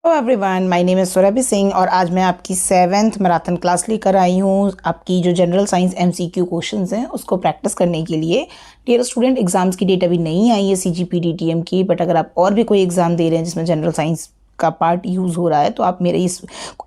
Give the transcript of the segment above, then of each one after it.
Hello everyone, my name is Surabhi Singh और आज मैं आपकी 7th मैराथन क्लास लेकर आई हूँ। आपकी जो जनरल साइंस एमसीक्यू क्वेश्चंस हैं उसको प्रैक्टिस करने के लिए। डियर स्टूडेंट, एग्जाम्स की डेट अभी नहीं आई है सीजीपीडीटीएम की, बट अगर आप और भी कोई एग्ज़ाम दे रहे हैं जिसमें जनरल साइंस का पार्ट यूज़ हो रहा है तो आप मेरे इस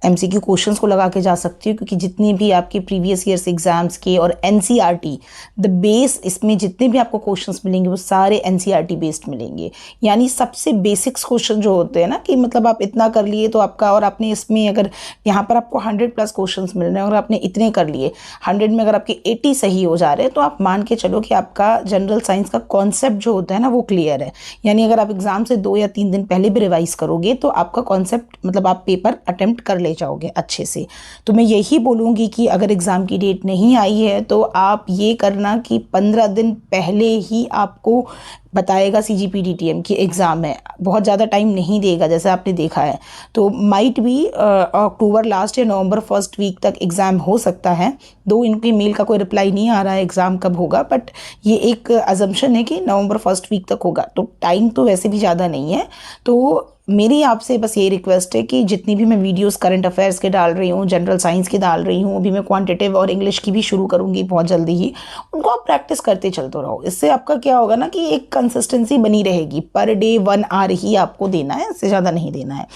एमसीक्यू क्वेश्चंस को लगा के जा सकती हो, क्योंकि जितनी भी आपके प्रीवियस ईयर्स एग्जाम्स के और एनसीईआरटी द बेस, इसमें जितने भी आपको क्वेश्चंस मिलेंगे वो सारे एनसीईआरटी बेस्ड मिलेंगे। यानी सबसे बेसिक्स क्वेश्चन जो होते हैं ना, कि मतलब आप इतना कर लिए तो आपका, और आपने इसमें अगर यहाँ पर आपको 100+ क्वेश्चंस मिल रहे हैं और आपने इतने कर लिए, 100 में अगर आपके 80 सही हो जा रहे हैं तो आप मान के चलो कि आपका जनरल साइंस का कॉन्सेप्ट जो होता है ना वो क्लियर है। यानी अगर आप एग्जाम से 2 या 3 दिन पहले भी रिवाइज करोगे तो आपका कॉन्सेप्ट, मतलब आप पेपर अटेम्प्ट कर ले जाओगे अच्छे से। तो मैं यही बोलूँगी कि अगर एग्ज़ाम की डेट नहीं आई है तो आप ये करना कि 15 दिन पहले ही आपको बताएगा सीजीपीडीटीएम की एग्ज़ाम है। बहुत ज़्यादा टाइम नहीं देगा जैसे आपने देखा है, तो माइट भी अक्टूबर लास्ट या नवंबर फर्स्ट वीक तक एग्ज़ाम हो सकता है। दो इनकी मेल का कोई रिप्लाई नहीं आ रहा है एग्ज़ाम कब होगा, बट ये एक अजम्पशन है कि नवंबर फर्स्ट वीक तक होगा, तो टाइम तो वैसे भी ज़्यादा नहीं है। तो मेरी आपसे बस ये रिक्वेस्ट है कि जितनी भी मैं वीडियोस करंट अफेयर्स के डाल रही हूँ, जनरल साइंस के डाल रही हूँ, अभी मैं क्वांटिटेटिव और इंग्लिश की भी शुरू करूँगी बहुत जल्दी ही, उनको आप प्रैक्टिस करते चलते रहो। इससे आपका क्या होगा ना कि एक कंसिस्टेंसी बनी रहेगी। पर डे 1 आवर ही आपको देना है, इससे ज़्यादा नहीं देना है।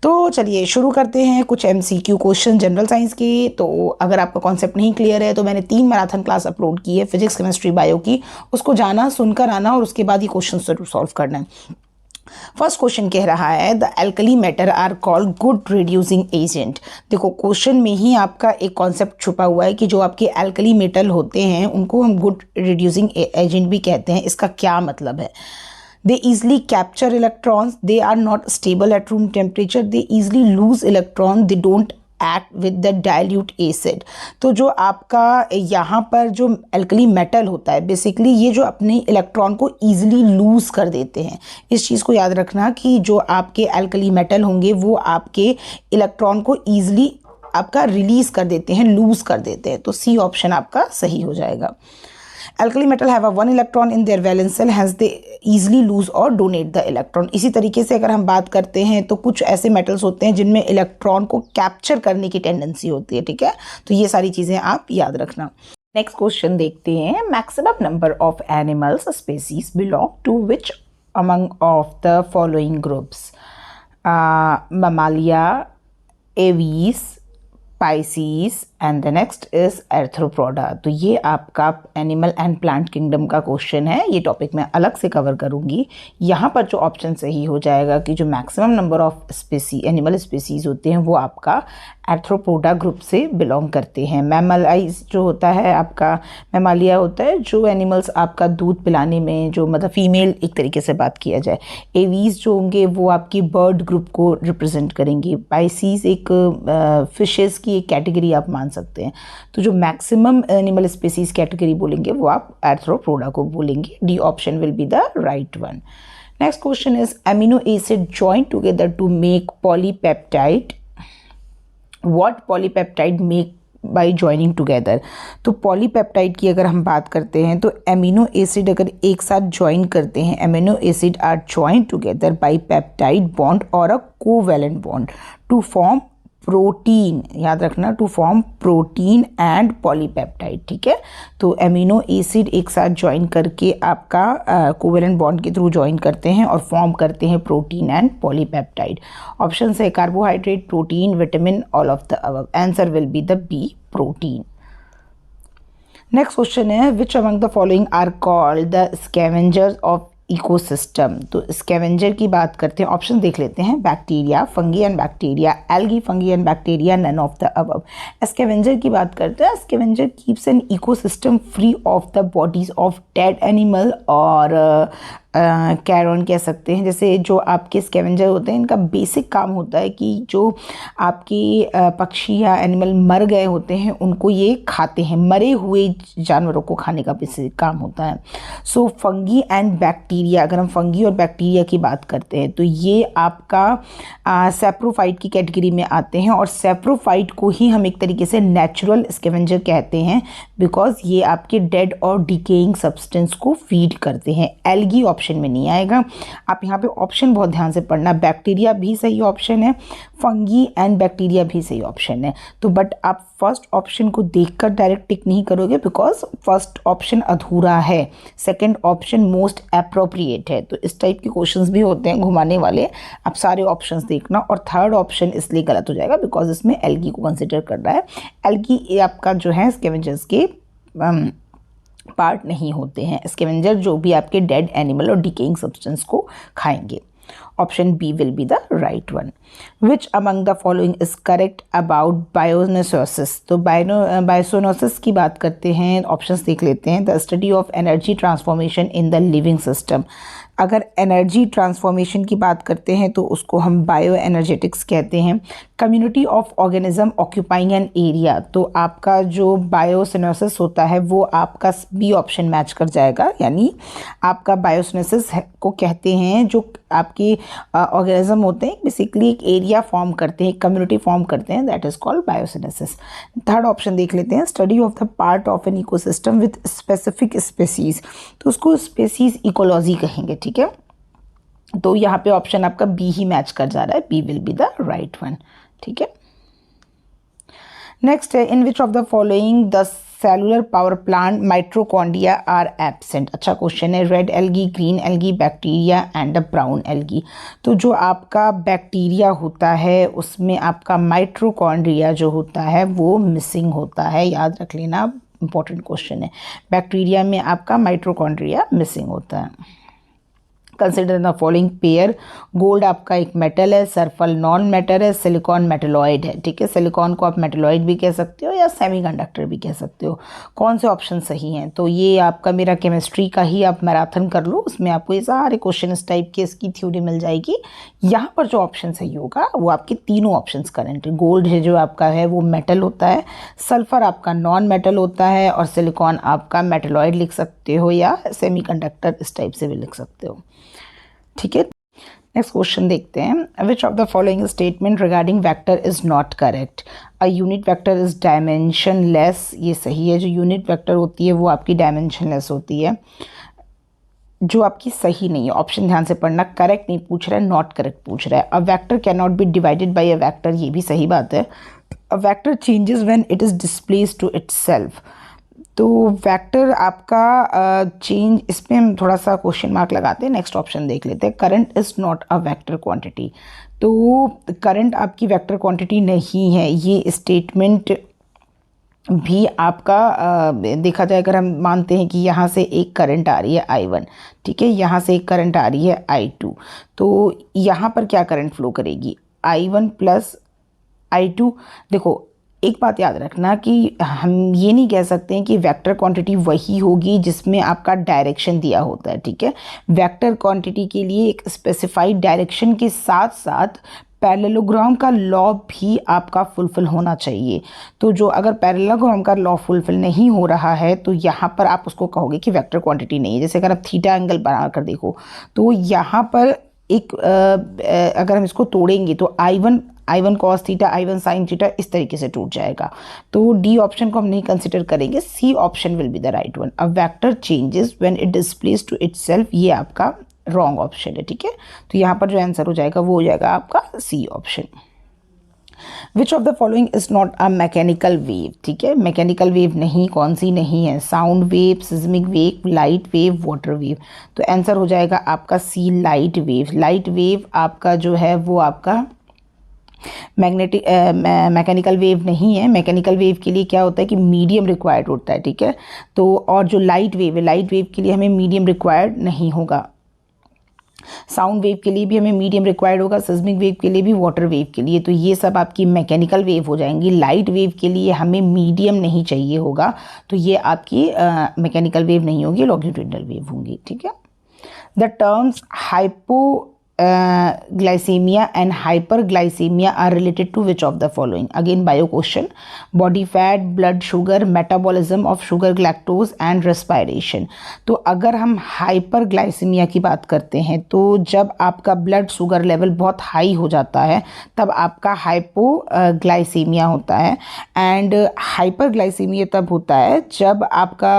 तो चलिए शुरू करते हैं कुछ एमसीक्यू क्वेश्चन जनरल साइंस के। तो अगर आपका कॉन्सेप्ट नहीं क्लियर है तो मैंने 3 मैराथन क्लास अपलोड की है, फिजिक्स, केमिस्ट्री, बायो की। उसको जाना, सुनकर आना और उसके बाद ये क्वेश्चन जरूर सॉल्व करना है। फर्स्ट क्वेश्चन कह रहा है the alkali metal are called good reducing agent. देखो क्वेश्चन में ही आपका एक कॉन्सेप्ट छुपा हुआ है कि जो आपके एल्कली मेटल होते हैं उनको हम गुड रिड्यूसिंग एजेंट भी कहते हैं। इसका क्या मतलब है? They easily capture electrons, they are not stable at room temperature, they easily lose electron, they don't act with the dilute acid. तो जो आपका यहाँ पर जो एल्कली मेटल होता है, बेसिकली ये जो अपने इलेक्ट्रॉन को ईजिली लूज़ कर देते हैं। इस चीज़ को याद रखना कि जो आपके एल्कली मेटल होंगे वो आपके इलेक्ट्रॉन को ईजिली आपका रिलीज़ कर देते हैं, लूज़ कर देते हैं। तो सी ऑप्शन आपका सही हो जाएगा। Alkali metal have a 1 electron in their valence shell, hence they easily lose or donate the electron। इसी तरीके से अगर हम बात करते हैं तो कुछ ऐसे मेटल्स होते हैं जिनमें इलेक्ट्रॉन को कैप्चर करने की टेंडेंसी होती है, ठीक है। तो ये सारी चीज़ें आप याद रखना। नेक्स्ट क्वेश्चन देखते हैं। Maximum number of animals species belong to which among of the following groups? Mammalia, Aves, Pisces and the next is Arthropoda. तो ये आपका एनिमल एंड प्लांट किंगडम का क्वेश्चन है। ये टॉपिक मैं अलग से कवर करूंगी। यहाँ पर जो ऑप्शन सही हो जाएगा कि जो maximum number of animal species होते हैं वो आपका एर्थ्रोपोडा ग्रुप से बिलोंग करते हैं। मैमलाइज जो होता है आपका, मैमालिया होता है जो एनिमल्स आपका दूध पिलाने में, जो मतलब फीमेल एक तरीके से बात किया जाए। एवीज जो होंगे वो आपकी बर्ड ग्रुप को रिप्रेजेंट करेंगे। पाइसीज एक फिशेस की एक कैटेगरी आप मान सकते हैं। तो जो मैक्सिमम एनिमल स्पीसीज कैटेगरी बोलेंगे वो आप एर्थ्रोपोडा को बोलेंगे। D option will be the right one. Next question is amino acid join together to make polypeptide. What polypeptide make by joining together? तो पॉलीपेप्टाइड की अगर हम बात करते हैं तो एमिनो एसिड अगर एक साथ ज्वाइन करते हैं, amino acid are join together by peptide bond और a covalent bond to form protein. याद रखना, to form protein and polypeptide, ठीक है। तो एमिनो एसिड एक साथ ज्वाइन करके आपका कोवैलेंट बॉन्ड के थ्रू ज्वाइन करते हैं और फॉर्म करते हैं प्रोटीन एंड पॉलीपेप्टाइड। ऑप्शन है carbohydrate, protein, vitamin, all of the above. Answer will be the B, protein. Next question है which among the following are called the scavengers of ecosystem? तो scavenger की बात करते हैं, option देख लेते हैं। Bacteria, fungi and bacteria, algae, fungi and bacteria, none of the above. Scavenger की बात करते हैं। Scavenger keeps an ecosystem free of the bodies of dead animal और कैरॉन कह सकते हैं। जैसे जो आपके स्कैवेंजर होते हैं इनका बेसिक काम होता है कि जो आपके पक्षी या एनिमल मर गए होते हैं उनको ये खाते हैं, मरे हुए जानवरों को खाने का बेसिक काम होता है। सो फंगी एंड बैक्टीरिया, अगर हम फंगी और बैक्टीरिया की बात करते हैं तो ये आपका सैप्रोफाइट की कैटेगरी में आते हैं। और सैप्रोफाइट को ही हम एक तरीके से नेचुरल स्कैवेंजर कहते हैं बिकॉज ये आपके डेड और डिकेइंग सब्सटेंस को फीड करते हैं। एल्गी ऑप्शन ऑप्शन में नहीं आएगा। आप यहाँ पे ऑप्शन बहुत ध्यान से पढ़ना, बैक्टीरिया भी सही ऑप्शन है, फंगी एंड बैक्टीरिया भी सही ऑप्शन है। तो बट आप फर्स्ट ऑप्शन को देखकर डायरेक्ट टिक नहीं करोगे बिकॉज फर्स्ट ऑप्शन अधूरा है, सेकंड ऑप्शन मोस्ट एप्रोप्रिएट है। तो इस टाइप के क्वेश्चंस भी होते हैं घुमाने वाले, आप सारे ऑप्शंस देखना। और थर्ड ऑप्शन इसलिए गलत हो जाएगा बिकॉज इसमें एल्गी को कंसिडर कर रहा है। एल्गी ये आपका जो है स्कैवेंजर्स के पार्ट नहीं होते हैं। स्कैवेंजर जो भी आपके डेड एनिमल और डिकेइंग सब्सटेंस को खाएंगे। Option B will be the right one. Which among the following is correct about bionosis. तो बायोनोसिस की बात करते हैं, ऑप्शंस देख लेते हैं। The study of energy transformation in the living system. अगर एनर्जी ट्रांसफॉर्मेशन की बात करते हैं तो उसको हम बायो एनर्जेटिक्स कहते हैं। Community of organism occupying an area, तो आपका जो बायोसिनोसिस होता है वो आपका बी ऑप्शन मैच कर जाएगा, यानी आपका बायोसिनोसिस को कहते हैं जो आपके ऑर्गेनिज्म होते हैं बेसिकली एक एरिया फॉर्म करते हैं, कम्युनिटी फॉर्म करते हैं, that is called biocenosis. Third option देख लेते हैं, study of the part of an ecosystem with specific species, तो उसको स्पेसीज इकोलॉजी कहेंगे, ठीक है। तो यहाँ पे ऑप्शन आपका बी ही मैच कर जा रहा है, B will be the right one, ठीक है। नेक्स्ट है, in which of the following the cellular power plant mitochondria are absent. अच्छा क्वेश्चन है। Red algae, green algae, bacteria and brown algae. तो जो आपका बैक्टीरिया होता है उसमें आपका माइट्रोकॉन्ड्रिया जो होता है वो मिसिंग होता है, याद रख लेना, इंपॉर्टेंट क्वेश्चन है। बैक्टीरिया में आपका माइट्रोकॉन्ड्रिया मिसिंग होता है। Consider the following pair. Gold आपका एक मेटल है, सल्फर नॉन मेटल है, सिलिकॉन मेटलॉइड है, ठीक है। सिलिकॉन को आप मेटलॉइड भी कह सकते हो या सेमीकंडक्टर भी कह सकते हो। कौन से ऑप्शन सही हैं? तो ये आपका मेरा केमिस्ट्री का ही आप मैराथन कर लो, उसमें आपको ये सारे क्वेश्चन इस टाइप के इसकी थ्योरी मिल जाएगी। यहाँ पर जो ऑप्शन सही होगा वो आपके तीनों ऑप्शन करेंट है। गोल्ड है जो आपका है वो मेटल होता है, सल्फर आपका नॉन मेटल होता है और सिलिकॉन आपका मेटलॉइड लिख सकते हो या सेमीकंडक्टर इस टाइप से भी लिख सकते हो, ठीक है। नेक्स्ट क्वेश्चन देखते हैं। Which of the following statement regarding vector is not correct. A unit vector is dimension less, ये सही है। जो यूनिट वेक्टर होती है वो आपकी डायमेंशन लेस होती है, जो आपकी सही नहीं है। ऑप्शन ध्यान से पढ़ना, करेक्ट नहीं पूछ रहा है, नॉट करेक्ट पूछ रहा है। A vector can not be divided by a vector, ये भी सही बात है। A vector changes when it is displaced to itself. तो वेक्टर आपका चेंज, इसमें हम थोड़ा सा क्वेश्चन मार्क लगाते हैं। नेक्स्ट ऑप्शन देख लेते हैं। Current is not a vector quantity, तो करंट आपकी वेक्टर क्वांटिटी नहीं है। ये स्टेटमेंट भी आपका देखा जाए, अगर हम मानते हैं कि यहाँ से एक करंट आ रही है I1, ठीक है, यहाँ से एक करंट आ रही है I2, तो यहाँ पर क्या करंट फ्लो करेगी? I1 plus I2। देखो एक बात याद रखना कि हम ये नहीं कह सकते हैं कि वेक्टर क्वांटिटी वही होगी जिसमें आपका डायरेक्शन दिया होता है, ठीक है। वेक्टर क्वांटिटी के लिए एक स्पेसिफाइड डायरेक्शन के साथ साथ पैरेललोग्राम का लॉ भी आपका फुलफिल होना चाहिए। तो जो अगर पैरेललोग्राम का लॉ फुलफिल नहीं हो रहा है तो यहाँ पर आप उसको कहोगे कि वेक्टर क्वांटिटी नहीं है। जैसे अगर आप थीटा एंगल बनाकर देखो तो यहाँ पर एक अगर हम इसको तोड़ेंगे तो I1 cos theta, I1 sine theta इस तरीके से टूट जाएगा। तो डी ऑप्शन को हम नहीं कंसिडर करेंगे, C option will be the right one. A vector changes when it displace to itself, ये आपका रॉन्ग ऑप्शन है, ठीक है। तो यहाँ पर जो आंसर हो जाएगा वो हो जाएगा आपका C option. Which of the following is not a mechanical wave, ठीक है। मैकेनिकल वेव नहीं, कौन सी नहीं है? Sound wave, seismic wave, light wave, water wave. तो आंसर हो जाएगा आपका C, light wave. Light wave आपका जो है वो आपका मैकेनिकल वेव नहीं है। मैकेनिकल वेव के लिए क्या होता है कि मीडियम रिक्वायर्ड होता है, ठीक है। तो और जो लाइट वेव है, लाइट वेव के लिए हमें मीडियम रिक्वायर्ड नहीं होगा। साउंड वेव के लिए भी हमें मीडियम रिक्वायर्ड होगा, सिस्मिक वेव के लिए भी, वाटर वेव के लिए। तो ये सब आपकी मैकेनिकल वेव हो जाएंगी। लाइट वेव के लिए हमें मीडियम नहीं चाहिए होगा, तो ये आपकी मैकेनिकल वेव नहीं होगी, लॉन्गिट्यूडिनल वेव होंगी, ठीक है। The terms glycemia and hyperglycemia are related to which of the following? Again bio question. Body fat, blood sugar, metabolism of sugar, galactose and respiration. तो अगर हम हाइपरग्लाइसीमिया की बात करते हैं तो जब आपका ब्लड शुगर लेवल बहुत हाई हो जाता है तब आपका हाइपोग्लाइसीमिया होता है, एंड हाइपरग्लाइसीमिया तब होता है जब आपका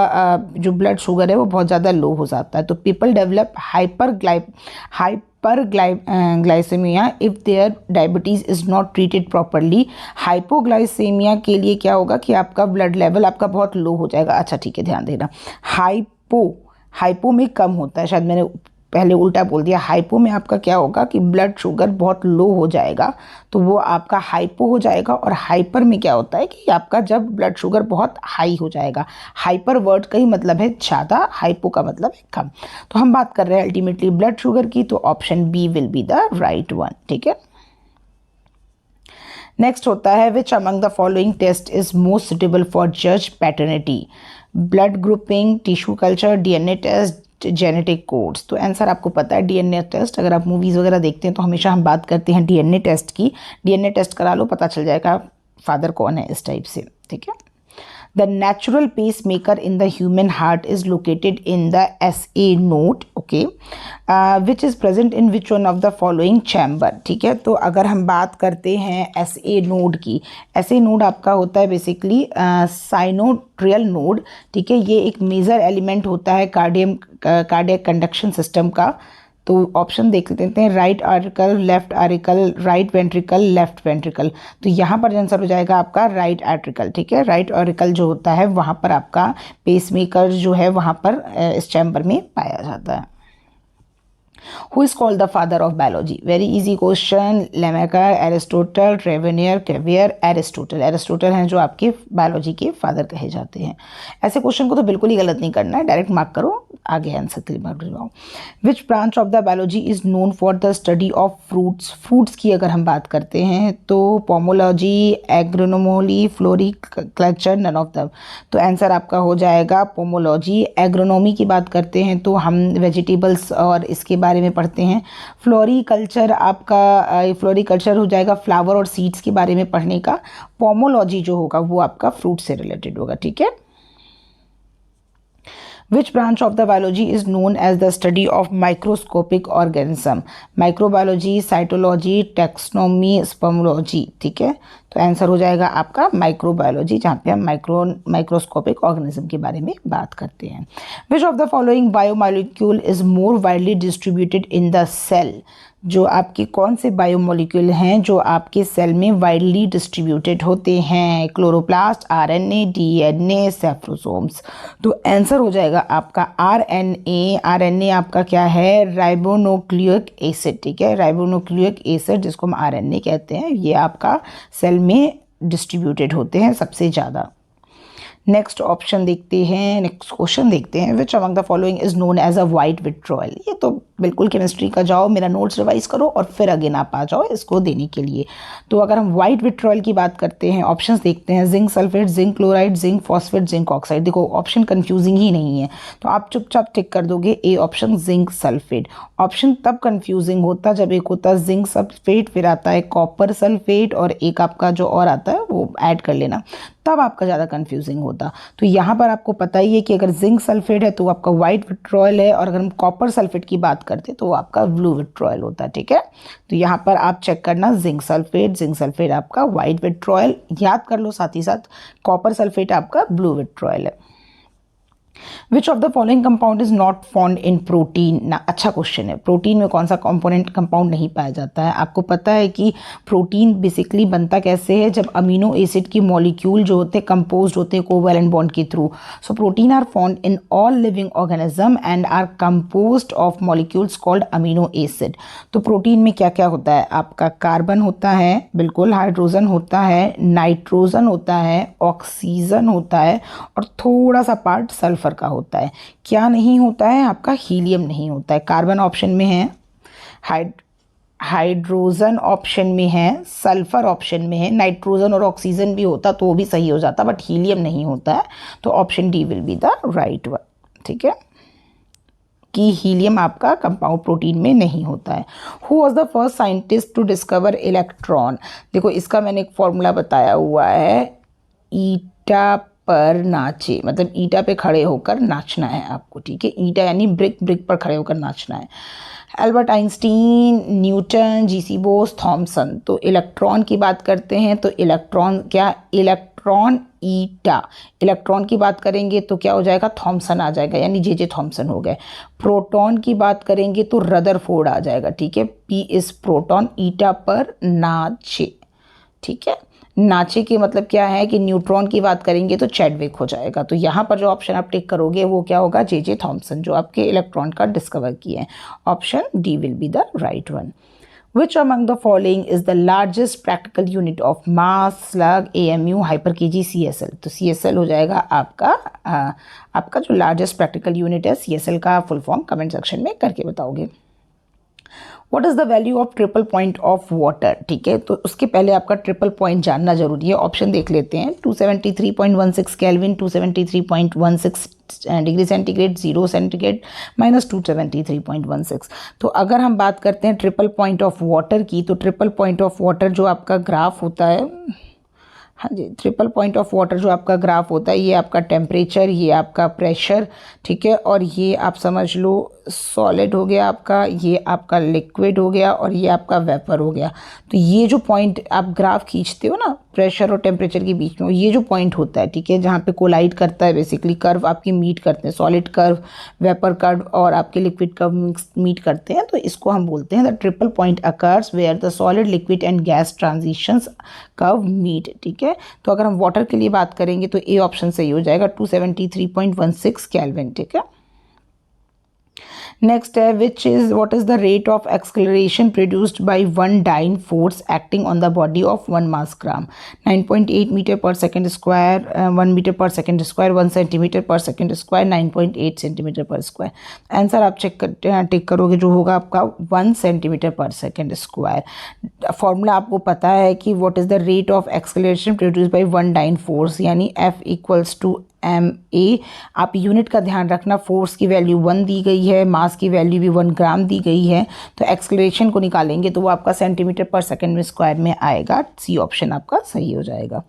जो ब्लड शुगर है वो बहुत ज़्यादा लो हो जाता है. तो people develop hyperglycemia if their diabetes is not treated properly. Hypoglycaemia के लिए क्या होगा कि आपका ब्लड लेवल आपका बहुत लो हो जाएगा. अच्छा ठीक है, ध्यान देना. हाइपो में कम होता है, शायद मैंने पहले उल्टा बोल दिया. हाइपो में आपका क्या होगा कि ब्लड शुगर बहुत लो हो जाएगा, तो वो आपका हाइपो हो जाएगा. और हाइपर में क्या होता है कि आपका जब ब्लड शुगर बहुत हाई हो जाएगा. हाइपर वर्ड का ही मतलब है ज़्यादा, हाइपो का मतलब है कम. तो हम बात कर रहे हैं अल्टीमेटली ब्लड शुगर की, तो option B will be the right one. ठीक है. नेक्स्ट होता है which among the following test is most suitable for जज paternity? Blood grouping, tissue culture, DNA test, genetic codes. तो आंसर आपको पता है डीएनए टेस्ट. अगर आप मूवीज़ वगैरह देखते हैं तो हमेशा हम बात करते हैं डीएनए टेस्ट की. डीएनए टेस्ट करा लो, पता चल जाएगा फादर कौन है, इस टाइप से. ठीक है. The natural pacemaker in the human heart is located in the SA node, okay, which is present in which one of the following chamber? ठीक है. तो अगर हम बात करते हैं SA node की, SA node आपका होता है बेसिकली साइनोट्रियल नोड. ठीक है. ये एक मेजर एलिमेंट होता है कार्डियक कंडक्शन सिस्टम का. तो ऑप्शन देख लेते हैं. Right article, left article, right ventricle, left ventricle. तो यहाँ पर आंसर हो जाएगा आपका राइट आर्टिकल. ठीक है. राइट आर्टिकल जो होता है वहाँ पर आपका पेसमेकर जो है वहाँ पर इस चैम्बर में पाया जाता है. Who is called the father of biology? Very easy question. Lemaitre, Aristotle, Tavernier, Cuvier. Aristotle. Aristotle हैं जो आपके बायोलॉजी के फादर कहे जाते हैं. ऐसे क्वेश्चन को तो बिल्कुल ही गलत नहीं करना है, डायरेक्ट मार्क करो, आगे आंसर क्लियर मार्क लगाओ. Which branch of the biology is known for the study of fruits? Fruits की अगर हम बात करते हैं तो pomology, agronomy, floriculture, none of the. तो आंसर आपका हो जाएगा पोमोलॉजी. एग्रोनॉमी की बात करते हैं तो हम वेजिटेबल्स और इसके बारे में पढ़ते हैं. फ्लोरिकल्चर आपका फ्लोरिकल्चर हो जाएगा फ्लावर और सीड्स के बारे में पढ़ने का. पोमोलॉजी जो होगा वो आपका फ्रूट से रिलेटेड होगा. ठीक है. Which branch of the biology is known as the study of microscopic organism? Microbiology, cytology, taxonomy, spermology. ठीक है. तो आंसर हो जाएगा आपका माइक्रोबायोलॉजी, जहाँ पे हम माइक्रोस्कोपिक ऑर्गेनिज्म के बारे में बात करते हैं. Which of the following biomolecule is more widely distributed in the cell? जो आपके कौन से बायोमोलिक्यूल हैं जो आपके सेल में वाइडली डिस्ट्रीब्यूटेड होते हैं? Chloroplast, RNA, DNA, centrosomes. तो आंसर हो जाएगा आपका आरएनए. आरएनए आपका क्या है? Ribonucleic acid. ठीक है. राइबोन्यूक्लिक एसिड जिसको हम आरएनए कहते हैं, ये आपका सेल में डिस्ट्रीब्यूटेड होते हैं सबसे ज़्यादा. नेक्स्ट ऑप्शन देखते हैं, नेक्स्ट क्वेश्चन देखते हैं. Which among the following is known as a white vitriol? ये तो बिल्कुल केमिस्ट्री का जाओ, मेरा नोट्स रिवाइज करो और फिर अगेन आप आ जाओ इसको देने के लिए. तो अगर हम वाइट विट्रॉयल की बात करते हैं, ऑप्शंस देखते हैं. Zinc sulphate, zinc chloride, zinc phosphate, zinc oxide. देखो ऑप्शन कंफ्यूजिंग ही नहीं है, तो आप चुपचाप टिक कर दोगे A option zinc sulphate. Option तब कंफ्यूजिंग होता जब एक होता है जिंक सल्फेट, फिर आता है कॉपर सल्फेट, और एक आपका जो और आता है वो ऐड कर लेना, तब आपका ज़्यादा कंफ्यूजिंग होता. तो यहाँ पर आपको पता ही है कि अगर जिंक सल्फेट है तो वो आपका वाइट विट्रॉयल है, और अगर हम कॉपर सल्फेट की बात करते तो वो आपका ब्लू विट्रॉयल होता है. ठीक है. तो यहाँ पर आप चेक करना जिंक सल्फेट आपका वाइट विट्रॉयल याद कर लो, साथ ही साथ कॉपर सल्फेट आपका ब्लू विट्रॉयल है. विच of the following compound is not found in protein? ना अच्छा क्वेश्चन है. प्रोटीन में कौन सा कंपोनेंट कंपाउंड नहीं पाया जाता है? आपको पता है कि प्रोटीन बेसिकली बनता कैसे है? जब अमीनो एसिड की मॉलिक्यूल जो होते हैं कंपोज होते हैं कोवैलेंट बॉन्ड के थ्रू. So protein are found in all living organism and are composed of molecules called amino acid. तो प्रोटीन में क्या क्या होता है? आपका कार्बन होता है, बिल्कुल, हाइड्रोजन होता है, नाइट्रोजन होता है, ऑक्सीजन होता है, और थोड़ा सा पार्ट सल्फर का होता है. क्या नहीं होता है? आपका हीलियम नहीं होता है. कार्बन ऑप्शन में है, हाइड्रोजन ऑप्शन में है, सल्फर ऑप्शन में है, नाइट्रोजन और ऑक्सीजन भी होता तो वो भी सही हो जाता, बट हीलियम नहीं होता है. तो option D will be the right one. ठीक है. जबकि हीलियम आपका कंपाउंड प्रोटीन में नहीं होता है। Who was the first scientist to discover electron? देखो इसका मैंने एक फॉर्मूला बताया हुआ है, ईटा पर नाचे, मतलब ईटा पे खड़े होकर नाचना है आपको, ठीक है। ईटा यानी ब्रिक, ब्रिक पर खड़े होकर नाचना है। Albert Einstein, Newton, G C Bose, Thomson. तो इलेक्ट्रॉन की बात करते हैं तो इलेक्ट्रॉन क्या, इलेक्ट्रॉन ईटा। इलेक्ट्रॉन की बात करेंगे तो क्या हो जाएगा, थॉमसन आ जाएगा, यानी जे थॉमसन हो गए। प्रोटॉन की बात करेंगे तो रदरफोर्ड आ जाएगा, ठीक है। पी इज प्रोटॉन, ईटा पर नाचे, ठीक है। नाचे के मतलब क्या है कि न्यूट्रॉन की बात करेंगे तो चैडविक हो जाएगा। तो यहाँ पर जो ऑप्शन आप टिक करोगे वो क्या होगा, जे थॉमसन, जो आपके इलेक्ट्रॉन का डिस्कवर किए हैं। Option D will be the right one. Which among the following is the largest practical unit of mass, slug, AMU, hyper kg, CSL? तो CSL हो जाएगा आपका जो लार्जेस्ट प्रैक्टिकल यूनिट है। CSL का फुल फॉर्म कमेंट सेक्शन में करके बताओगे। What is the value of triple point of water? ठीक है, तो उसके पहले आपका ट्रिपल पॉइंट जानना जरूरी है। ऑप्शन देख लेते हैं। 273.16 केल्विन, 273.16 डिग्री सेंटीग्रेड, 0 सेंटीग्रेड, -273.16। तो अगर हम बात करते हैं ट्रिपल पॉइंट ऑफ वाटर की, तो ट्रिपल पॉइंट ऑफ वाटर जो आपका ग्राफ होता है, हाँ जी, ट्रिपल पॉइंट ऑफ वाटर जो आपका ग्राफ होता है, ये आपका टेम्परेचर, ये आपका प्रेशर, ठीक है, और ये आप समझ लो सॉलिड हो गया आपका, ये आपका लिक्विड हो गया, और ये आपका वेपर हो गया। तो ये जो पॉइंट आप ग्राफ खींचते हो ना प्रेशर और टेम्परेचर के बीच में, ये जो पॉइंट होता है, ठीक है, जहाँ पे कोलाइड करता है, बेसिकली कर्व आपकी मीट करते हैं, सॉलिड कर्व, वेपर कर्व और आपके लिक्विड कर्व मीट करते हैं, तो इसको हम बोलते हैं the triple point occurs where the solid, liquid and gas transitions curve meet, ठीक है। तो अगर हम वाटर के लिए बात करेंगे तो ए ऑप्शन सही हो जाएगा, 273.16 केल्विन, ठीक है। नेक्स्ट है what is the rate of acceleration produced by one dyne force acting on the body of 1 mass gram? 9.8 meter per second square, 1 meter per second square, 1 centimeter per second square, 9.8 centimeter per square। Answer आप टिक करोगे जो होगा आपका 1 centimetre पर second square. Formula आपको पता है कि what is the rate of acceleration produced by one dyne force, यानी F equals to ma। आप यूनिट का ध्यान रखना, फोर्स की वैल्यू 1 दी गई है, मास की वैल्यू भी 1 ग्राम दी गई है, तो एक्सेलरेशन को निकालेंगे तो वो आपका सेंटीमीटर पर सेकंड में स्क्वायर में आएगा। सी ऑप्शन आपका सही हो जाएगा।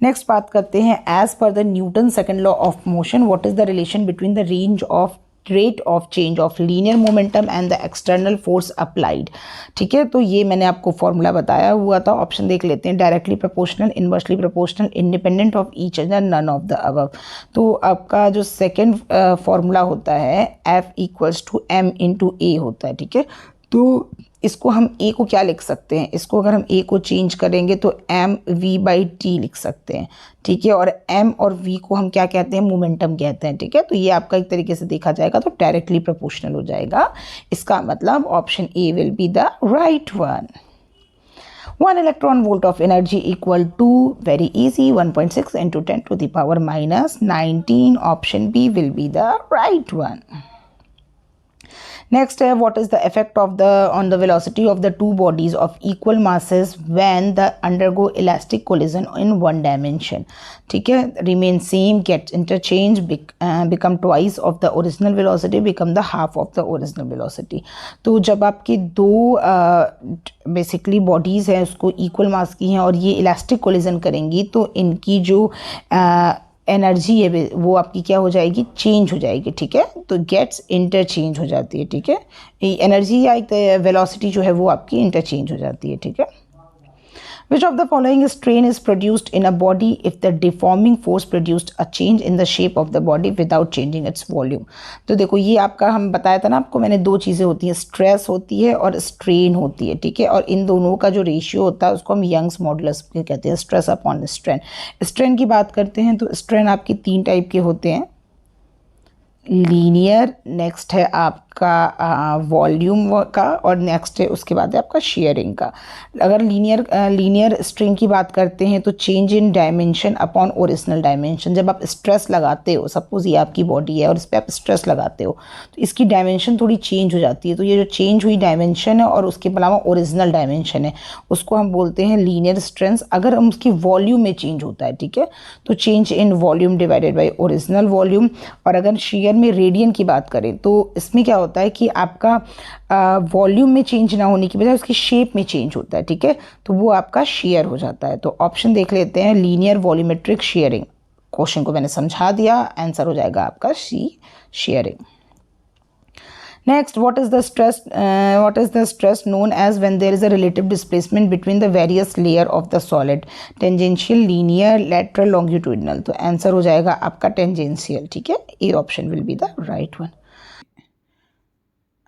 नेक्स्ट बात करते हैं, एज पर the Newton second law of motion what is the relation between the range of rate of change of linear momentum and the external force applied, ठीक है। तो ये मैंने आपको फॉर्मूला बताया हुआ था। ऑप्शन देख लेते हैं, directly proportional, inversely proportional, independent of each other, none of the above. तो आपका जो सेकेंड फॉर्मूला होता है F equals to M into A होता है, ठीक है। तो इसको हम A को क्या लिख सकते हैं, इसको अगर हम A को चेंज करेंगे तो mv/t लिख सकते हैं, ठीक है। और M और V को हम क्या कहते हैं, मोमेंटम कहते हैं, ठीक है। तो ये आपका एक तरीके से देखा जाएगा तो डायरेक्टली प्रोपोर्शनल हो जाएगा। इसका मतलब option A will be the right one. 1 electron volt of energy equal to, very easy, 1.6 into 10 to the power minus 19. Option B will be the right one. Next, what is the effect of on the velocity of the two bodies of equal masses when they undergo elastic collision in one dimension? ठीक है, remain same, get interchange, become twice of the original velocity, become the half of the original velocity। तो जब आपकी दो basically bodies हैं उसको equal मास की हैं और ये इलास्टिक कोलिजन करेंगी तो इनकी जो एनर्जी है वो आपकी क्या हो जाएगी, चेंज हो जाएगी, ठीक है। तो गेट्स इंटरचेंज हो जाती है, ठीक है। एनर्जी या वेलोसिटी जो है वो आपकी इंटरचेंज हो जाती है, ठीक है। Which of the following strain is produced in a body if the deforming force produced a change in the shape of the body without changing its volume? तो देखो ये आपका हम बताया था ना आपको मैंने, दो चीज़ें होती हैं, स्ट्रेस होती है और स्ट्रेन होती है, ठीक है। और इन दोनों का जो रेशियो होता है उसको हम यंग्स मॉडुलस कहते हैं, स्ट्रेस अपॉन स्ट्रेन। स्ट्रेन की बात करते हैं तो स्ट्रेन आपकी 3 टाइप के होते हैं, लीनियर, नेक्स्ट है आप आपका वॉल्यूम का और नेक्स्ट है उसके बाद है आपका शेयरिंग का। अगर लीनियर स्ट्रिंग की बात करते हैं तो change in dimension upon original dimension. जब आप स्ट्रेस लगाते हो, सपोज ये आपकी बॉडी है और इस पर आप स्ट्रेस लगाते हो तो इसकी डायमेंशन थोड़ी चेंज हो जाती है। तो ये जो चेंज हुई डायमेंशन है और उसके अलावा ओरिजिनल डायमेंशन है उसको हम बोलते हैं लीनियर स्ट्रेंथ। अगर हम उसकी वॉल्यूम में चेंज होता है, ठीक है, तो change in volume divided by original volume. और अगर शेयर में रेडियन की बात करें तो इसमें क्या होता है कि आपका वॉल्यूम में चेंज ना होने की बजाय उसकी शेप में चेंज होता है, ठीक है, तो वो आपका शेयर हो जाता है। तो ऑप्शन देख लेते हैं, लीनियर वॉल्यूमेट्रिक शेयरिंग। क्वेश्चन को मैंने समझा दिया, आंसर हो जाएगा आपका सी, sharing. Next, what is the stress known as when there is a relative displacement between the various layer of the solid? Tangential, linear, lateral, longitudinal. तो आंसर हो जाएगा आपका टेंजेंशियल, ठीक है, ए option will be the right one.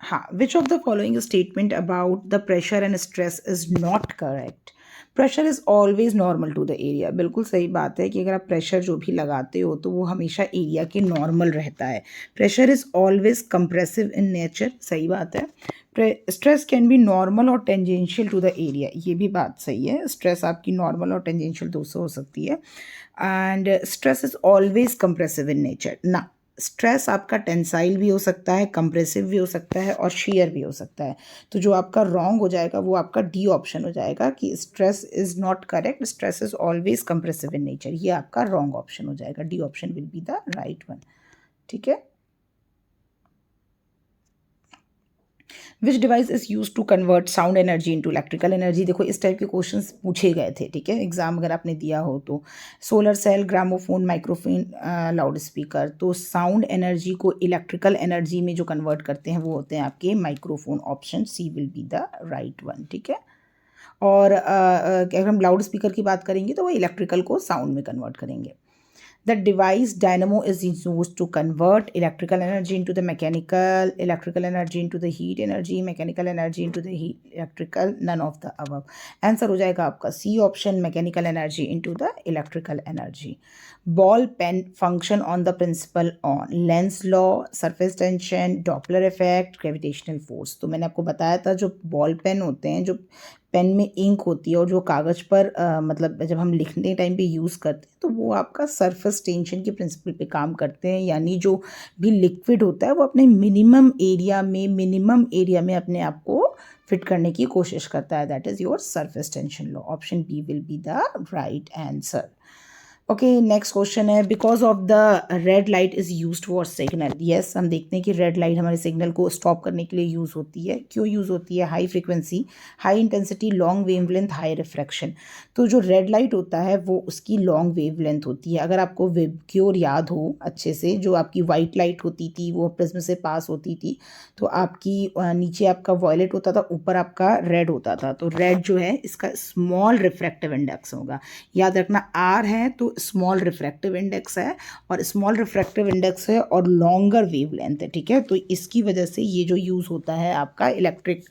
हाँ, which of the following statement about the pressure and stress is not correct? Pressure is always normal to the area. बिल्कुल सही बात है कि अगर आप प्रेशर जो भी लगाते हो तो वो हमेशा एरिया के नॉर्मल रहता है। Pressure is always compressive in nature, सही बात है। स्ट्रेस कैन बी नॉर्मल और टेंजेंशियल टू द एरिया, ये भी बात सही है। स्ट्रेस आपकी नॉर्मल और टेंजेंशियल दोनों हो सकती है। And stress is always compressive in nature ना। स्ट्रेस आपका टेंसाइल भी हो सकता है, कंप्रेसिव भी हो सकता है और शेयर भी हो सकता है। तो जो आपका रॉन्ग हो जाएगा वो आपका डी ऑप्शन हो जाएगा कि stress is not correct, stress is always compressive in nature, ये आपका रॉन्ग ऑप्शन हो जाएगा। D option will be the right one, ठीक है। Which device is use to convert sound energy into electrical energy? देखो इस टाइप के questions पूछे गए थे, ठीक है, एग्जाम अगर आपने दिया हो तो। Solar cell, gramophone, microphone, loud speaker. तो साउंड एनर्जी को इलेक्ट्रिकल एनर्जी में जो कन्वर्ट करते हैं वो होते हैं आपके microphone. Option C will be the right one, ठीक है। और अगर हम लाउड स्पीकर की बात करेंगे तो वो इलेक्ट्रिकल को साउंड में कन्वर्ट करेंगे। The device dynamo is used to convert electrical energy into the mechanical, electrical energy into the heat energy, mechanical energy into the heat electrical, none of the above. Answer हो जाएगा आपका C option, mechanical energy into the electrical energy. Ball pen function on the principle on Lenz law, surface tension, Doppler effect, gravitational force. तो मैंने आपको बताया था जो ball pen होते हैं, जो पेन में इंक होती है और जो कागज़ पर मतलब जब हम लिखने टाइम पे यूज़ करते हैं तो वो आपका सरफेस टेंशन के प्रिंसिपल पे काम करते हैं। यानी जो भी लिक्विड होता है वो अपने मिनिमम एरिया में अपने आप को फिट करने की कोशिश करता है। That is your surface tension law. Option B will be the right answer. Okay, next question है, because of the red light is used for signal. Yes, हम देखते हैं कि रेड लाइट हमारे सिग्नल को स्टॉप करने के लिए यूज़ होती है। क्यों यूज़ होती है? High frequency, high intensity, long wavelength, high refraction. तो जो रेड लाइट होता है वो उसकी लॉन्ग वेवलेंथ होती है। अगर आपको वेबक्योर याद हो अच्छे से, जो आपकी वाइट लाइट होती थी वो प्रिज्म से पास होती थी, तो आपकी नीचे आपका वॉयलेट होता था, ऊपर आपका रेड होता था। तो रेड जो है इसका स्मॉल रिफ्रैक्टिव इंडेक्स होगा, याद रखना। आर है तो स्मॉल रिफ्रैक्टिव इंडेक्स है, और स्मॉल रिफ्रैक्टिव इंडेक्स है और लॉन्गर वेवलेंथ है, ठीक है। तो इसकी वजह से ये जो यूज़ होता है आपका इलेक्ट्रिक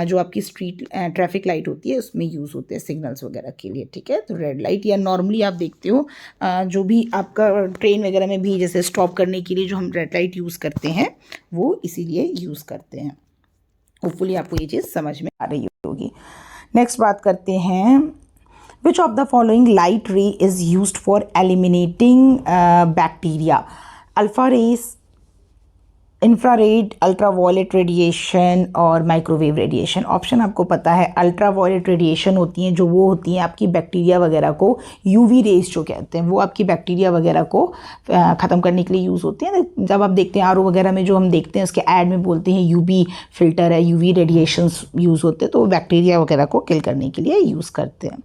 जो आपकी स्ट्रीट ट्रैफिक लाइट होती है उसमें यूज़ होते हैं सिग्नल्स वगैरह के लिए, ठीक है। तो रेड लाइट, या नॉर्मली आप देखते हो जो भी आपका ट्रेन वगैरह में भी जैसे स्टॉप करने के लिए जो हम रेड लाइट यूज़ करते हैं वो इसीलिए यूज़ करते हैं। होपफुली आपको ये चीज़ समझ में आ रही होगी। नेक्स्ट बात करते हैं, which of the following light ray is used for eliminating bacteria? Alpha rays, infrared, ultraviolet radiation और माइक्रोवेव रेडिएशन। ऑप्शन आपको पता है, अल्ट्रावायलेट रेडिएशन होती हैं जो वो होती हैं आपकी बैक्टीरिया वगैरह को, यूवी रेज जो कहते हैं वो आपकी बैक्टीरिया वगैरह को ख़त्म करने के लिए यूज़ होती हैं। जब आप देखते हैं आरओ वगैरह में जो हम देखते हैं उसके ऐड में बोलते हैं यूवी फिल्टर है, यूवी रेडिएशंस यूज़ होते हैं, तो वो बैक्टीरिया वगैरह को किल करने के लिए यूज़ करते हैं।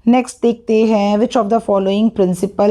नेक्स्ट देखते हैं, which of the following principle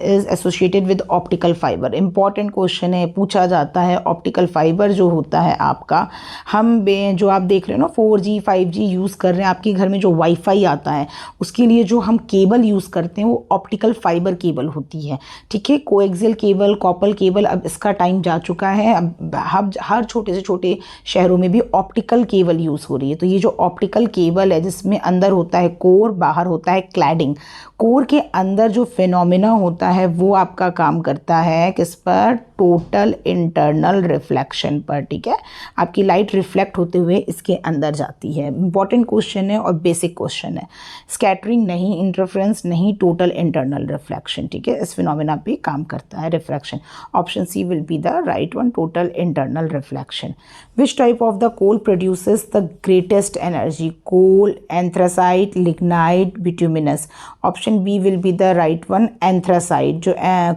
is associated with optical fibre. Important question है, पूछा जाता है ऑप्टिकल फाइबर जो होता है आपका, हम जो आप देख रहे हो ना 4G 5G यूज़ कर रहे हैं, आपके घर में जो वाईफाई आता है उसके लिए जो हम केबल यूज़ करते हैं वो ऑप्टिकल फाइबर केबल होती है, ठीक है। कोएक्सियल केबल, कॉपर केबल, अब इसका टाइम जा चुका है, अब हर छोटे से छोटे शहरों में भी ऑप्टिकल केबल यूज़ हो रही है। तो ये जो ऑप्टिकल केबल है जिसमें अंदर होता है कोर, बाहर बाहर होता है क्लैडिंग। कोर के अंदर जो फिनोमिना होता है वो आपका काम करता है किस पर, टोटल इंटरनल रिफ्लेक्शन पर, ठीक है। आपकी लाइट रिफ्लेक्ट होते हुए इसके अंदर जाती है। इंपॉर्टेंट क्वेश्चन है और बेसिक क्वेश्चन है। स्कैटरिंग नहीं, इंटरफेरेंस नहीं, टोटल इंटरनल रिफ्लेक्शन, ठीक है, इस फिनोमिना पे काम करता है refraction. Option C will be the right one, total internal reflection. Which type of the coal produces the greatest energy, coal, anthracite, lignite, bituminous. Option B will be the right one, anthracite. जो